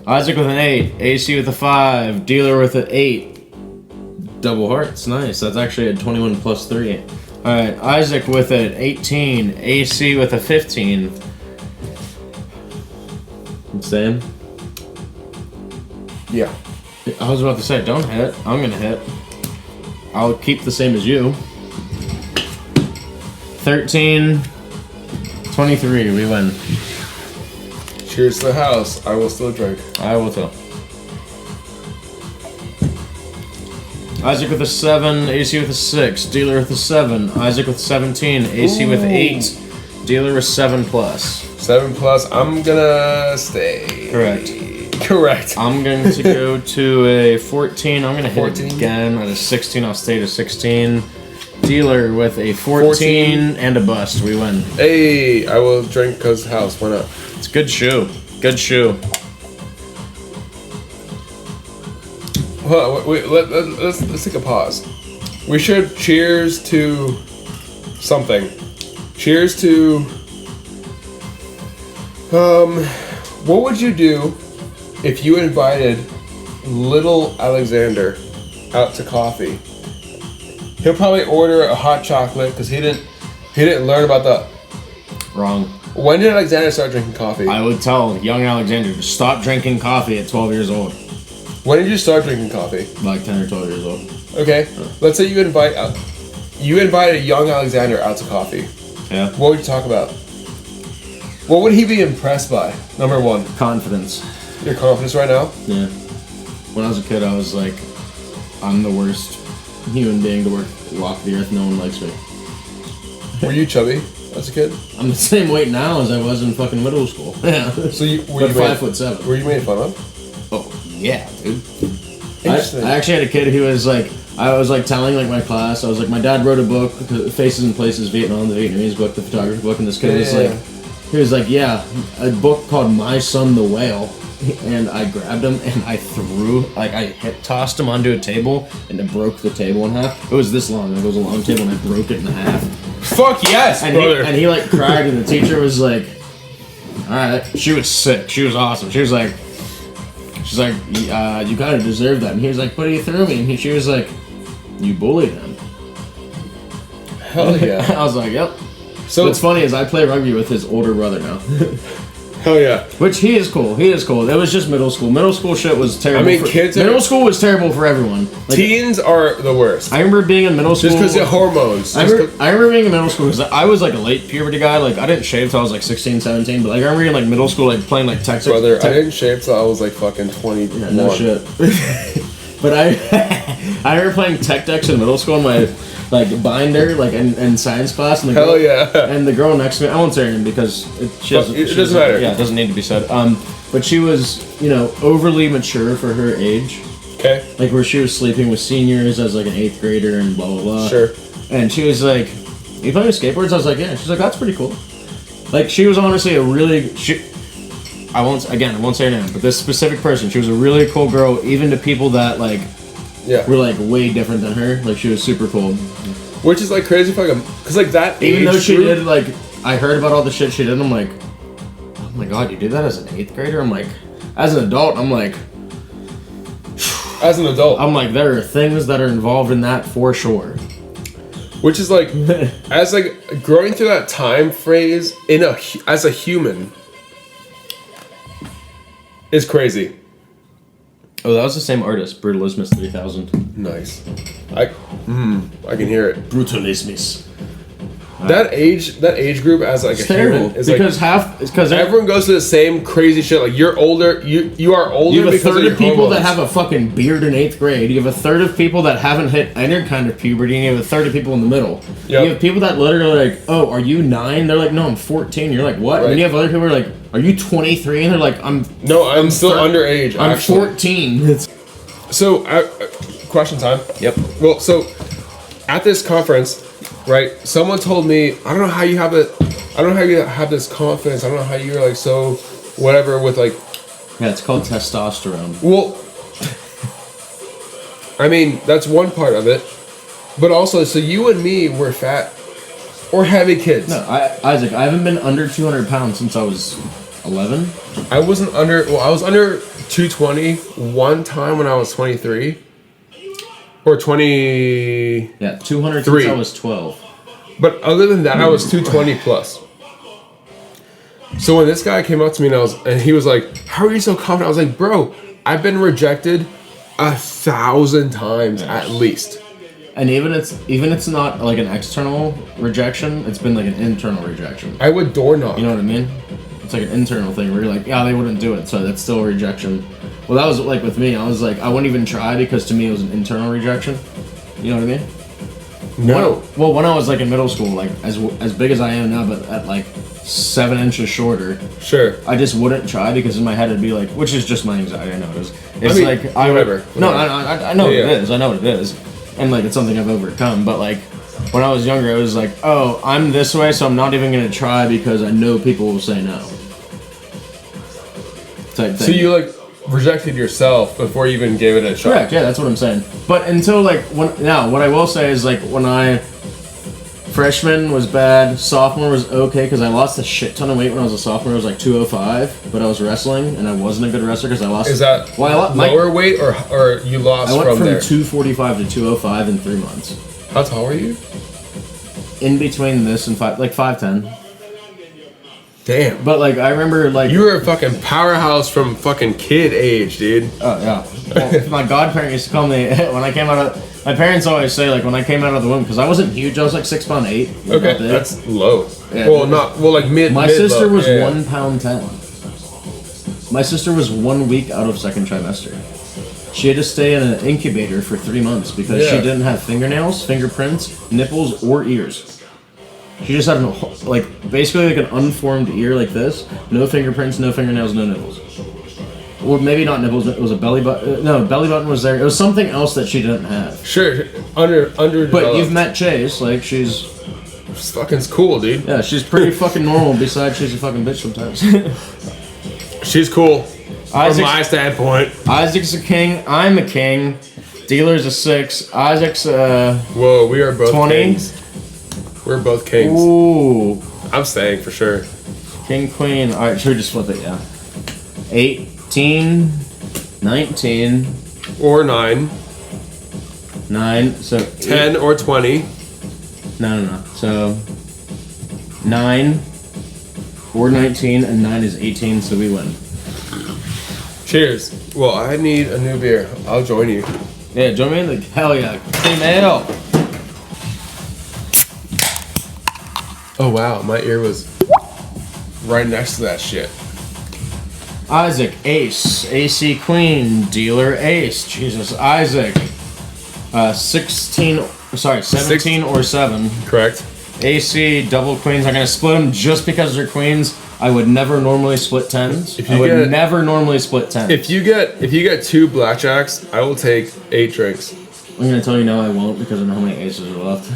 Isaac with an 8, AC with a 5, Dealer with an 8. Double hearts, nice. That's actually a 21 plus 3. Alright, Isaac with an 18, AC with a 15. I'm staying? Yeah. I was about to say, don't hit. I'm gonna hit. I'll keep the same as you. 13, 23, we win. Cheers to the house. I will still drink. I will too. Isaac with a 7, AC with a 6, dealer with a 7, Isaac with 17, AC with 8, dealer with 7 plus. 7 plus. I'm gonna stay. Correct. I'm going to go to a 14. I'm going to hit 14. it again at a 16. I'll stay to 16. Dealer with a 14 and a bust. We win. Hey, I will drink because house. Why not? It's a good shoe. Good shoe. Hold on, wait, let's take a pause. We should cheers to something. Cheers to. What would you do if you invited little Alexander out to coffee? He'll probably order a hot chocolate because he didn't learn about the. Wrong. When did Alexander start drinking coffee? I would tell young Alexander to stop drinking coffee at 12 years old. When did you start drinking coffee? Like 10 or 12 years old. Okay, let's say you invite a young Alexander out to coffee. Yeah. What would you talk about? What would he be impressed by? Number one. Confidence. Your confidence right now? Yeah. When I was a kid, I was like, I'm the worst human being to walk the earth. No one likes me. Were you chubby as a kid? I'm the same weight now as I was in fucking middle school. Yeah. So were you 5'7". Were you made fun of? Oh yeah, dude. Interesting. I actually had a kid who was like, I was like telling like my class, I was like, my dad wrote a book, Faces and Places Vietnam, the Vietnamese book, the photography book, and this kid was like, he was like, yeah, a book called My Son the Whale. And I grabbed him and I tossed him onto a table and it broke the table in half. It was this long, it was a long table and I broke it in half. Fuck yes, brother. And he like cried and the teacher was like, alright. She was sick, she was awesome. She's like, you kind of deserve that. And he was like, but he threw me. And she was like, you bullied him. Hell yeah. I was like, yep. So what's funny is I play rugby with his older brother now. Hell yeah. Which he is cool. He is cool. It was just middle school. Middle school shit was terrible. I mean, middle school was terrible for everyone. Like, teens are the worst. I remember being in middle school. Just because of hormones. I remember being in middle school because I was like a late puberty guy. Like I didn't shave till I was like 16, 17. But like I remember in like middle school, like playing like Texas. Brother, I didn't shave till I was like fucking 21. Yeah, no shit. But I remember playing Tech Decks in middle school in my like binder, like in science class. And the Hell girl, yeah. And the girl next to me, I won't say her name because it doesn't matter. Yeah, it doesn't need to be said. But she was, overly mature for her age. Okay. Like where she was sleeping with seniors as like an 8th grader and blah blah blah. Sure. And she was like, "You playing with skateboards?" I was like, "Yeah." She's like, "That's pretty cool." Like she was honestly a really I won't say her name, but this specific person, she was a really cool girl, even to people that like were like way different than her. Like she was super cool. Which is like crazy fucking, because like that even though she group, did like, I heard about all the shit she did, and I'm like, oh my god, you did that as an 8th grader? I'm like, as an adult, I'm like, as an adult, I'm like, there are things that are involved in that for sure. Which is like, as like growing through that time phrase as a human is crazy. Oh, that was the same artist, Brutalismus 3000. Nice. I can hear it. Brutalismus. That age group as like it's a terrible human is because like, because everyone goes to the same crazy shit. Like you're older, you are older. You have a because third of of people hormones. that have a fucking beard in 8th grade. You have a third of people that haven't hit any kind of puberty, and you have a third of people in the middle. Yep. You have people that literally are like, "Oh, are you 9?" They're like, "No, I'm 14." You're like, "What?" Right. And then you have other people who are like, "Are you 23?" And they're like, I'm still underage. I'm actually. 14. So, question time. Yep. Well, so at this conference, right? Someone told me, I don't know how you have it. I don't know how you have this confidence. I don't know how you're like so whatever with like. Yeah, it's called testosterone. Well, I mean that's one part of it, but also so you and me were fat or heavy kids. No, Isaac, I haven't been under 200 pounds since I was 11. I wasn't under. Well, I was under 220 one time when I was 23. Or 20... Yeah, 200 since I was 12. But other than that, I was 220 plus. So when this guy came up to me and he was like, how are you so confident? I was like, bro, I've been rejected 1,000 times at least. And even it's not like an external rejection, it's been like an internal rejection. I would door knock. You know what I mean? It's like an internal thing where you're like, yeah, they wouldn't do it, so that's still a rejection. Well, that was like with me. I was like, I wouldn't even try because to me it was an internal rejection. You know what I mean? No. When I was like in middle school, like as big as I am now, but at like 7 inches shorter. Sure. I just wouldn't try because in my head it'd be like, which is just my anxiety. I know it is. It's I mean, like whatever. No, I know what it is. I know what it is, and like it's something I've overcome. But like when I was younger, it was like, oh, I'm this way, so I'm not even gonna try because I know people will say no. Type thing. So you like rejected yourself before you even gave it a shot. Correct. Yeah, that's what I'm saying. But until like now, what I will say is like when freshman was bad, sophomore was okay because I lost a shit ton of weight when I was a sophomore. I was like 205, but I was wrestling and I wasn't a good wrestler because I lost. Is that lower weight or you lost I went from there? 245 to 205 in 3 months. How tall were you? In between this and 5'10". Damn. But like I remember like You were a fucking powerhouse from fucking kid age, dude. Oh yeah. Well, my godparent used to call me when I came out of. My parents always say like when I came out of the womb because I wasn't huge. I was like 6'8". Okay, that's low. Yeah, like mid. My mid sister low. was yeah. 1 pound 10. My sister was 1 week out of second trimester. She had to stay in an incubator for 3 months because she didn't have fingernails, fingerprints, nipples, or ears. She just had basically like an unformed ear like this. No fingerprints, no fingernails, no nipples. Or maybe not nipples. It was a belly button. No, belly button was there. It was something else that she didn't have. Sure, under. But you've met Chase. Like she's fucking cool, dude. Yeah, she's pretty fucking normal. Besides, she's a fucking bitch sometimes. She's cool. From my standpoint. Isaac's a king. I'm a king. Dealer's a 6. Isaac's Whoa, we are both 20. kings. We're both kings. Ooh. I'm staying for sure. King, queen. Alright, should we just flip it? Yeah. 18, 19. Or 9. 9. So 10 or 20. No. So 9 or 19, and 9 is 18, so we win. Cheers. Well, I need a new beer. I'll join you. Yeah, join me in the hell yeah. Cream ale. Oh wow, my ear was right next to that shit. Isaac, ace. AC, queen. Dealer, ace. Jesus, Isaac. 17 or 7. Correct. AC, double queens. I'm going to split them just because they're queens. I would never normally split 10s. Never normally split 10s. If you get 2 blackjacks, I will take 8 drinks. I'm going to tell you no, I won't because I know how many aces are left.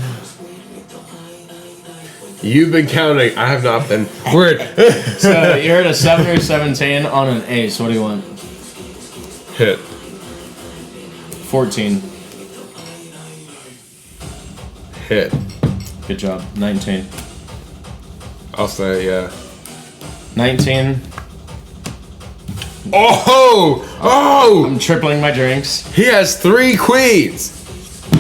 You've been counting. I have not been. Weird. So you're at a 7 or 17 on an ace. What do you want? Hit. 14. Hit. Good job. 19. I'll say, yeah. 19. Oh! I'm tripling my drinks. He has 3 queens.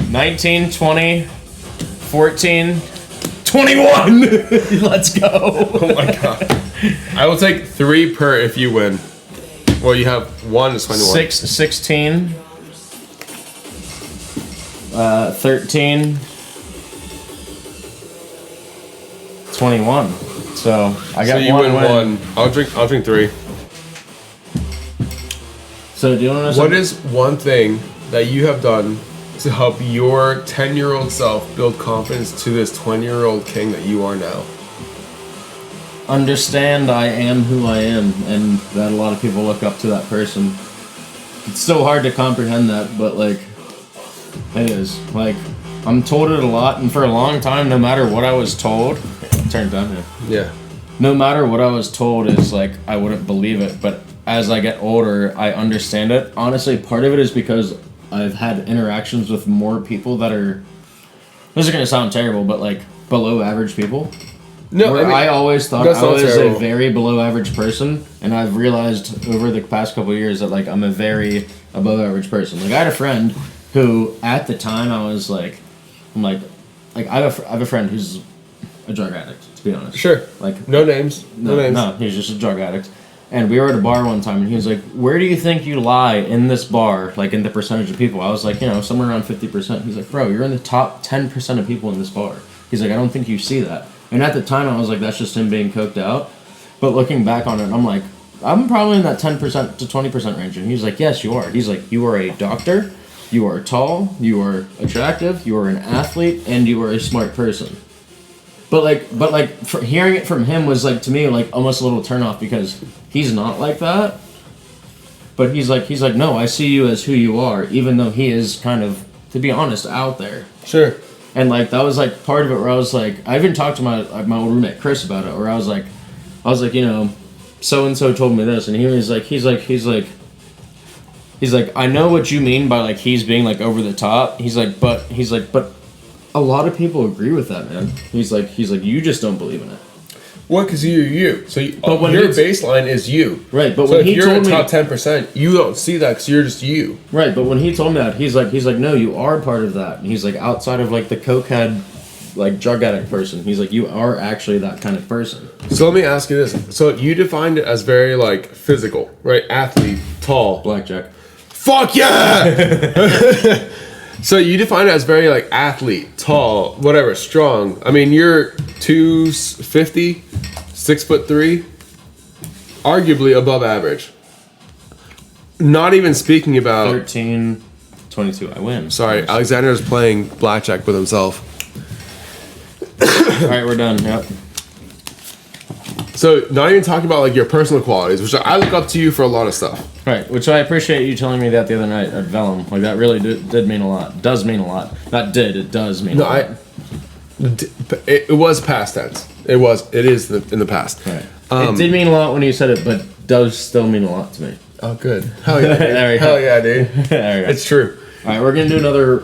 19, 20, 14, 21. Let's go. Oh my god. I will take 3 per if you win. Well, you have 1 is 21. 16, 13, 21. So I got so you one win win. 1. I'll drink 3. So do you want to? What is one thing that you have done to help your 10-year-old self build confidence to this 20-year-old king that you are now? Understand I am who I am, and that a lot of people look up to that person. It's still hard to comprehend that, but like, it is. Like, I'm told it a lot, and for a long time, no matter what I was told, turn it down here. Yeah. No matter what I was told is like, I wouldn't believe it, but as I get older, I understand it. Honestly, part of it is because I've had interactions with more people that are, this is going to sound terrible, but like below average people. No, I always thought I was a very below average person, and I've realized over the past couple of years that like I'm a very above average person. Like I had a friend who at the time I was like, I have a friend who's a drug addict, to be honest. Sure. Like no names. No, he's just a drug addict. And we were at a bar one time, and he was like, where do you think you lie in this bar, like in the percentage of people? I was like, somewhere around 50%. He's like, bro, you're in the top 10% of people in this bar. He's like, I don't think you see that. And at the time, I was like, that's just him being coked out. But looking back on it, I'm like, I'm probably in that 10% to 20% range. And he's like, yes, you are. He's like, you are a doctor, you are tall, you are attractive, you are an athlete, and you are a smart person. But hearing it from him was like, to me, like almost a little turnoff because he's not like that. But he's like, no, I see you as who you are, even though he is kind of, to be honest, out there. Sure. And like that was like part of it where I was like, I even talked to my old roommate Chris about it, where I was like, you know, so and so told me this, and he's like, I know what you mean by like he's being like over the top. He's like, but a lot of people agree with that, man. He's like, you just don't believe in it. What? Because you're you. So but when your baseline is you. Right, but so when if he you're told in me, top 10%, you don't see that because you're just you. Right, but when he told me that, he's like, no, you are part of that. And he's like, outside of like the cokehead, like drug addict person, he's like, you are actually that kind of person. So let me ask you this. So you defined it as very like physical, right? Athlete, tall. Blackjack. Fuck yeah! So you define it as very like athlete, tall, whatever, strong. I mean, you're 250, 6'3", arguably above average. Not even speaking about 13, 22. I win. Sorry, Alexander's playing blackjack with himself. All right, we're done. Yep. So not even talking about like your personal qualities, which I look up to you for a lot of stuff. Right, which I appreciate you telling me that the other night at Vellum. Like that really did mean a lot. Does mean a lot. Not did. It does mean a lot. It was past tense. It is in the past. Right. It did mean a lot when you said it, but does still mean a lot to me. Oh, good. Hell yeah, dude. Hell yeah, dude. There we go. It's true. All right, we're gonna do another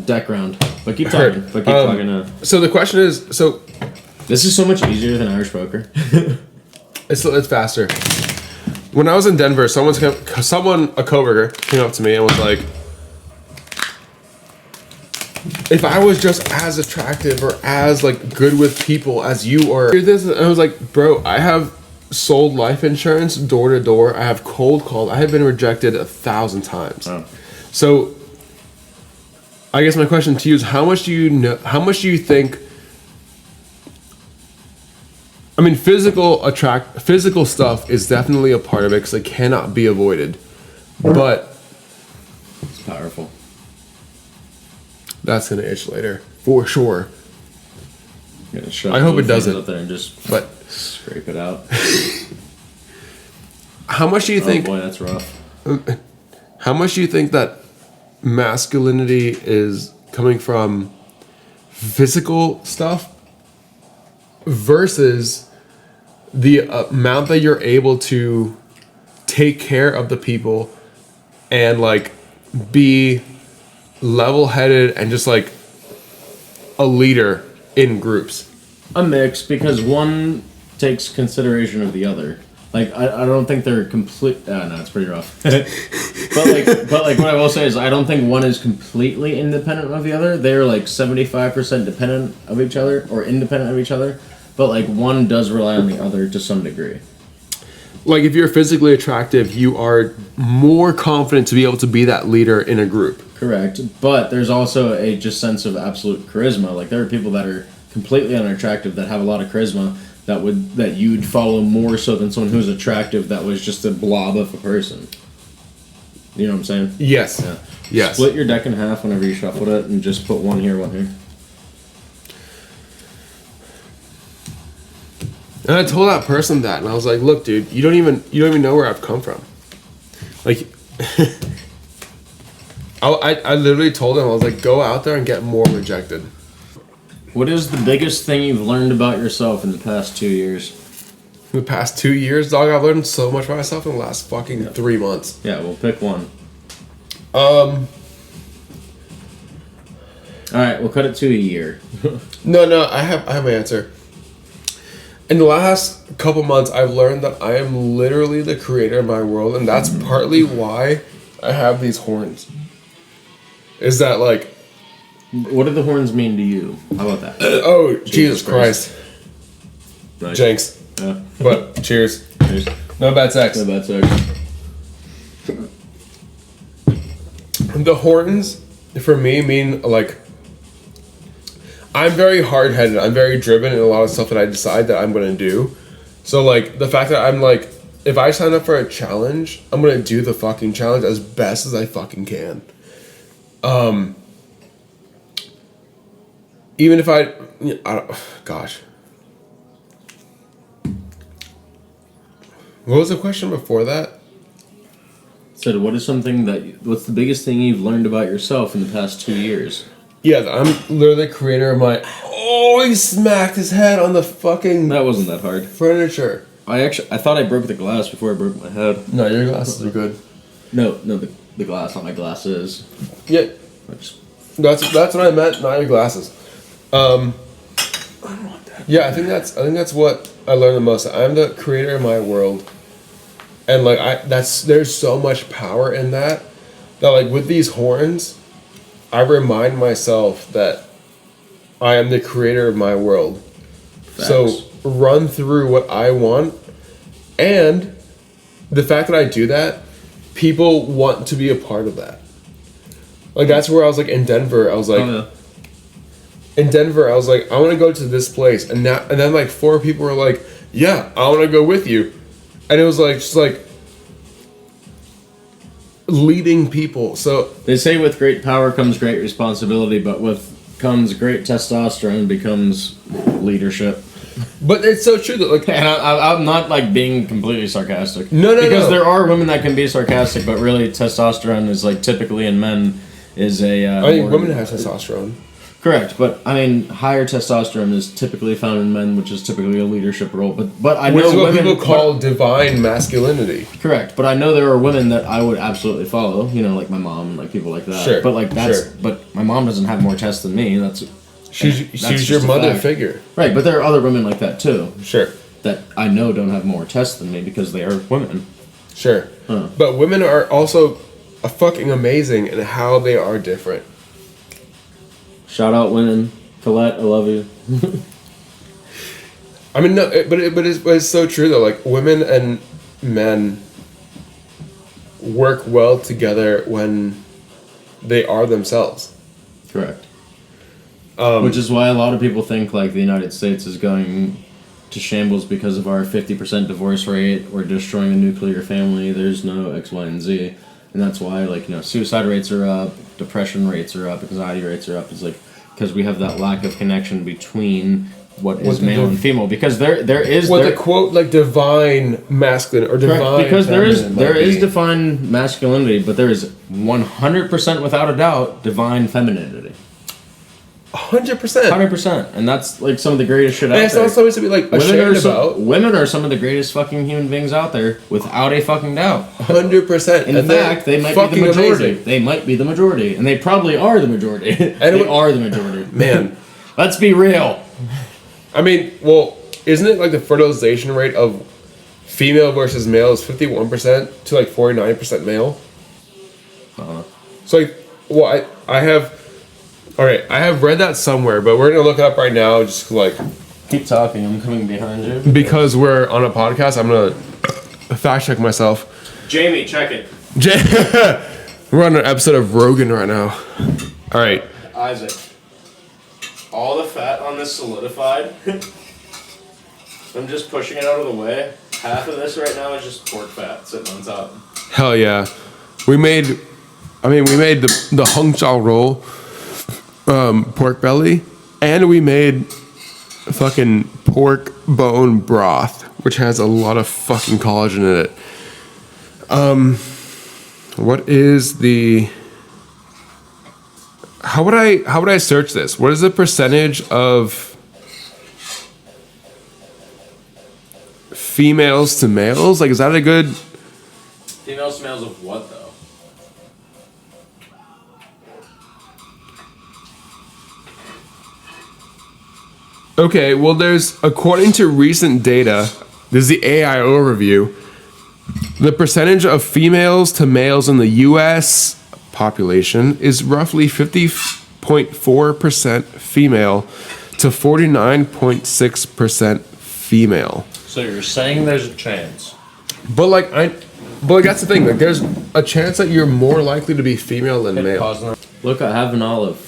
deck round, but keep talking. But keep talking. So the question is, This is so much easier than Irish poker. It's faster. When I was in Denver, a coworker came up to me and was like, if I was just as attractive or as like good with people as you are, and I was like, bro, I have sold life insurance door to door. I have cold called. I have been rejected 1,000 times. Oh. So I guess my question to you is, how much do you think? I mean, physical stuff is definitely a part of it because it cannot be avoided. But it's powerful. That's gonna itch later, for sure. I hope it doesn't. Up there and just scrape it out. How much do you think? Oh boy, that's rough. How much do you think that masculinity is coming from physical stuff versus the amount that you're able to take care of the people and like be level-headed and just like a leader in groups? A mix, because one takes consideration of the other. Like I don't think they're complete. No, it's pretty rough. but what I will say is I don't think one is completely independent of the other. They're like 75% dependent of each other or independent of each other. But like one does rely on the other to some degree. Like if you're physically attractive, you are more confident to be able to be that leader in a group. Correct. But there's also a just sense of absolute charisma. Like there are people that are completely unattractive that have a lot of charisma that you'd follow more so than someone who's attractive that was just a blob of a person. You know what I'm saying? Yes. Yeah. Yes. Split your deck in half whenever you shuffle it and just put one here, one here. And I told that person that, and I was like, "Look, dude, you don't even know where I've come from." Like, I literally told him, I was like, "Go out there and get more rejected." What is the biggest thing you've learned about yourself in the past 2 years? In the past 2 years, dog, I've learned so much about myself in the last fucking 3 months. Yeah, well, pick one. All right, we'll cut it to a year. No, I have my answer. In the last couple months, I've learned that I am literally the creator of my world, and that's partly why I have these horns. Is that like... What do the horns mean to you? How about that? Oh, Jesus Christ. Right. Jinx. Yeah. But, cheers. Cheers. No bad sex. No bad sex. The horns, for me, mean like... I'm very hard-headed. I'm very driven in a lot of stuff that I decide that I'm going to do. So, like, the fact that I'm, like, if I sign up for a challenge, I'm gonna do the fucking challenge as best as I fucking can. Even if I don't, gosh. What was the question before that? So what's the biggest thing you've learned about yourself in the past 2 years? Yeah, I'm literally the creator of my... Oh, he smacked his head on the fucking... That wasn't that hard. Furniture. I thought I broke the glass before I broke my head. No, your glasses are good. No, the glass on my glasses. Yeah. That's what I meant, not your glasses. Yeah, I think that's what I learned the most. I'm the creator of my world. And like there's so much power in that like with these horns, I remind myself that I am the creator of my world. Facts. So run through what I want, and the fact that I do that, people want to be a part of that. Like that's where I was like in Denver. I was like, in Denver, I was like, I want to go to this place, and then like 4 people were like, yeah, I want to go with you. And it was like, just like leading people. So they say with great power comes great responsibility, but with comes great testosterone becomes leadership. But it's so true that like, and I'm not like being completely sarcastic. No, because there are women that can be sarcastic, but really testosterone is like typically in men is a. I mean, women have testosterone. Correct, but I mean, higher testosterone is typically found in men, which is typically a leadership role. But I know which is what women people call divine masculinity. Correct, but I know there are women that I would absolutely follow. You know, like my mom, like people like that. Sure, but like but my mom doesn't have more tests than me. She's your mother figure. Right, but there are other women like that too. Sure. That I know don't have more tests than me because they are women. Sure. Huh. But women are also fucking amazing in how they are different. Shout out women. Colette, I love you. I mean, no, but it's so true though. Like women and men work well together when they are themselves. Correct. Which is why a lot of people think like the United States is going to shambles because of our 50% divorce rate. We're destroying the nuclear family. There's no X, Y, and Z. And that's why, like, you know, suicide rates are up, depression rates are up, anxiety rates are up. It's like because we have that lack of connection between what is male and female. Because there is the quote like divine masculine or divine. Correct, because there is divine masculinity, but there is 100% without a doubt divine femininity. 100%. 100%, and that's like some of the greatest shit out there. And it's not something to be like ashamed about. Women are some of the greatest fucking human beings out there, without a fucking doubt. 100%. In fact, they might be the majority. Amazing. They might be the majority, and they probably are the majority. They are the majority. Man, let's be real. I mean, well, isn't it like the fertilization rate of female versus male is 51% to like 49% male? So like, well, I have. Alright, I have read that somewhere, but we're going to look it up right now, just like... Keep talking, I'm coming behind you. Because we're on a podcast, I'm going to fact check myself. Jamie, check it. We're on an episode of Rogan right now. Alright. Isaac. All the fat on this solidified. I'm just pushing it out of the way. Half of this right now is just pork fat sitting on top. Hell yeah. We made the hung chow roll. Pork belly, and we made fucking pork bone broth, which has a lot of fucking collagen in it. What is the... How would I search this? What is the percentage of females to males? Like, is that a good... Females to males of what, though? Okay, well, according to recent data, this is the AI overview, the percentage of females to males in the U.S. population is roughly 50.4% female to 49.6% female. So you're saying there's a chance. But that's the thing, like, there's a chance that you're more likely to be female than male. Look, I have an olive.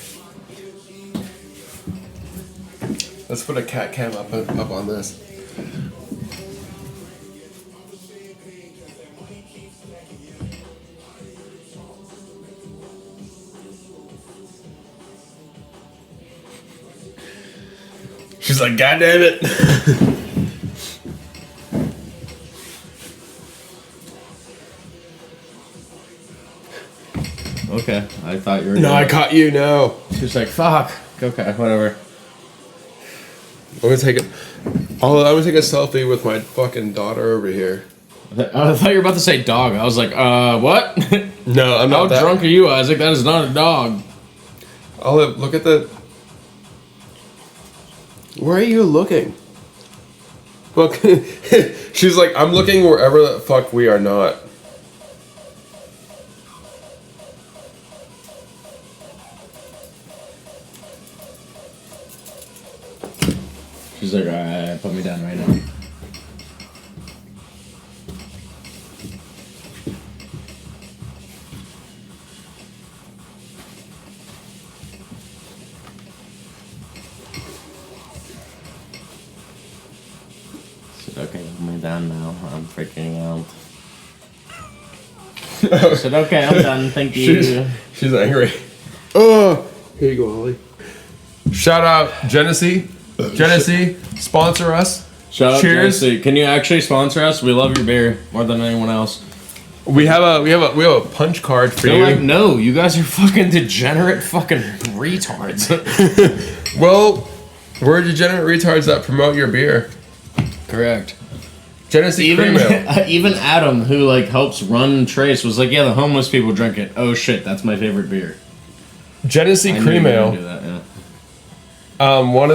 Let's put a cat cam up on this. She's like, God damn it. Okay, I thought you were. No, I caught you. No. She's like, fuck. Okay, whatever. I'm gonna take it. Oh, I'm gonna take a selfie with my fucking daughter over here. I thought you were about to say dog. I was like, what? No, I'm not. How drunk are you, Isaac? That is not a dog. Olive, look at the. Where are you looking? Look, she's like, I'm looking wherever the fuck we are not. She's like, alright, put me down right now. She said, okay, put me down now. I'm freaking out. I said, okay, I'm done. Thank you. She's angry. Oh, here you go, Ollie. Shout out Genesee. Genesee, sponsor us. Shout out Cheers. Genesee. Can you actually sponsor us? We love your beer more than anyone else. We have a punch card for They're you. like, no, you guys are fucking degenerate fucking retards. Well, we're degenerate retards that promote your beer. Correct. Genesee Even Cream Ale. even Adam, who like helps run Trace, was like, yeah, the homeless people drink it. Oh shit, that's my favorite beer. Genesee I knew Cream you were gonna Ale. do that, yeah. One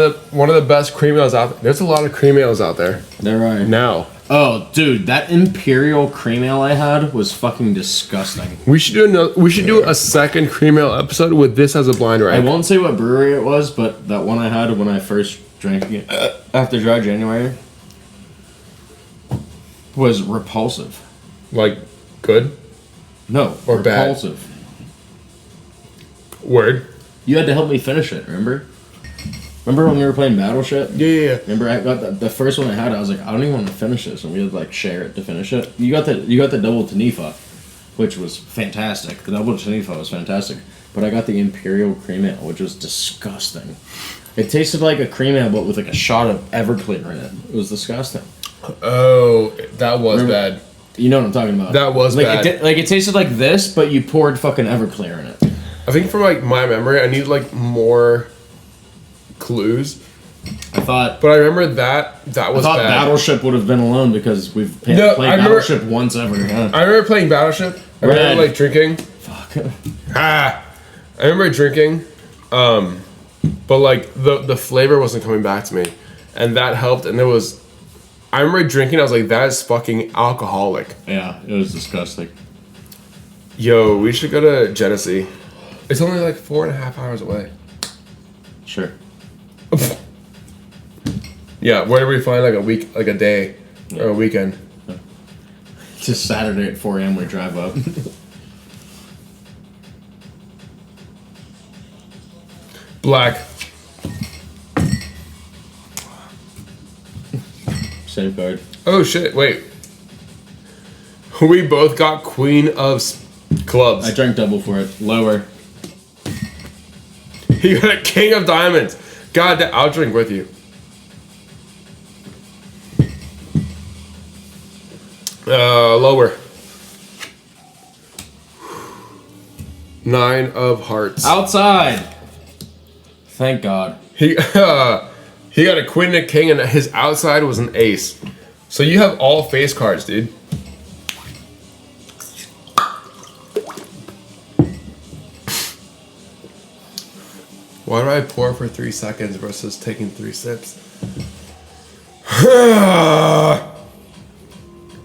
of the best cream ales out there. There's a lot of cream ales out there They're right. now. Oh, dude, that Imperial cream ale I had was fucking disgusting. We should do a second cream ale episode with this as a blind I rank. won't say what brewery it was, but that one I had when I first drank it after dry January was repulsive. Like, good No, Or bad? repulsive. word. You had to help me finish it, remember? Remember when we were playing Battleship? Yeah. Remember I got the first one I had, I was like, I don't even want to finish this, and we would like share it to finish it. You got the double Tanifa, which was fantastic. The double Tanifa was fantastic. But I got the Imperial cream ale, which was disgusting. It tasted like a cream ale, but with like a shot of Everclear in it. It was disgusting. Oh, that was Remember- bad. You know what I'm talking about? That was like bad. It tasted like this, but you poured fucking Everclear in it. I think from like my memory, I need like more clues. I thought. But I remember that was I thought bad. Battleship would have been alone because we've played No, I remember- Battleship once ever. Yeah. I remember playing Battleship. I Red. remember like drinking. Fuck. I remember drinking, but like the flavor wasn't coming back to me, and that helped. And I remember drinking. I was like, that is fucking alcoholic. Yeah, it was disgusting. Yo, we should go to Genesee. It's only like 4.5 hours away. Sure. Yeah, where do we find like a day or a weekend? Just Saturday at 4 a.m. we drive up. Black. Safeguard. Oh shit! Wait. We both got Queen of Clubs. I drank double for it. Lower. You got a King of Diamonds. God, I'll drink with you. Lower. 9 of Hearts. Outside. Thank God. He got a Queen and a King, and his outside was an Ace. So you have all face cards, dude. Why do I pour for 3 seconds versus taking 3 sips?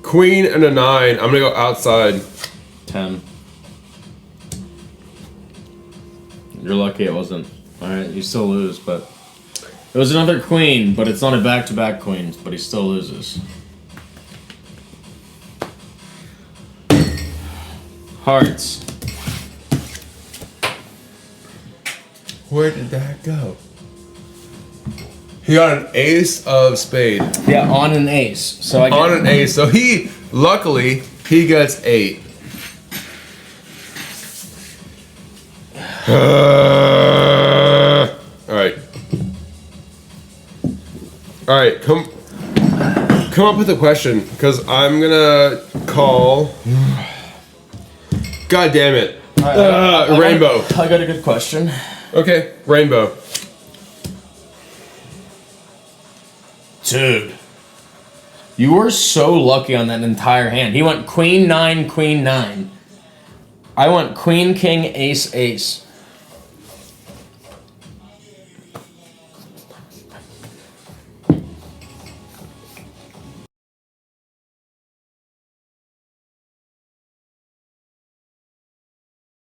Queen and a 9. I'm gonna go outside. 10. You're lucky it wasn't. Alright, you still lose, but... It was another queen, but it's not a back-to-back queen, but he still loses. Hearts. Where did that go? He got an Ace of Spade. Yeah, on an ace. So I get On an Ace. So luckily, he gets 8. Alright. All right, come up with a question, because I'm gonna call. God damn it! Rainbow. I got a good question. Okay, rainbow. Dude, you were so lucky on that entire hand. He went queen 9, queen 9. I went queen king ace ace.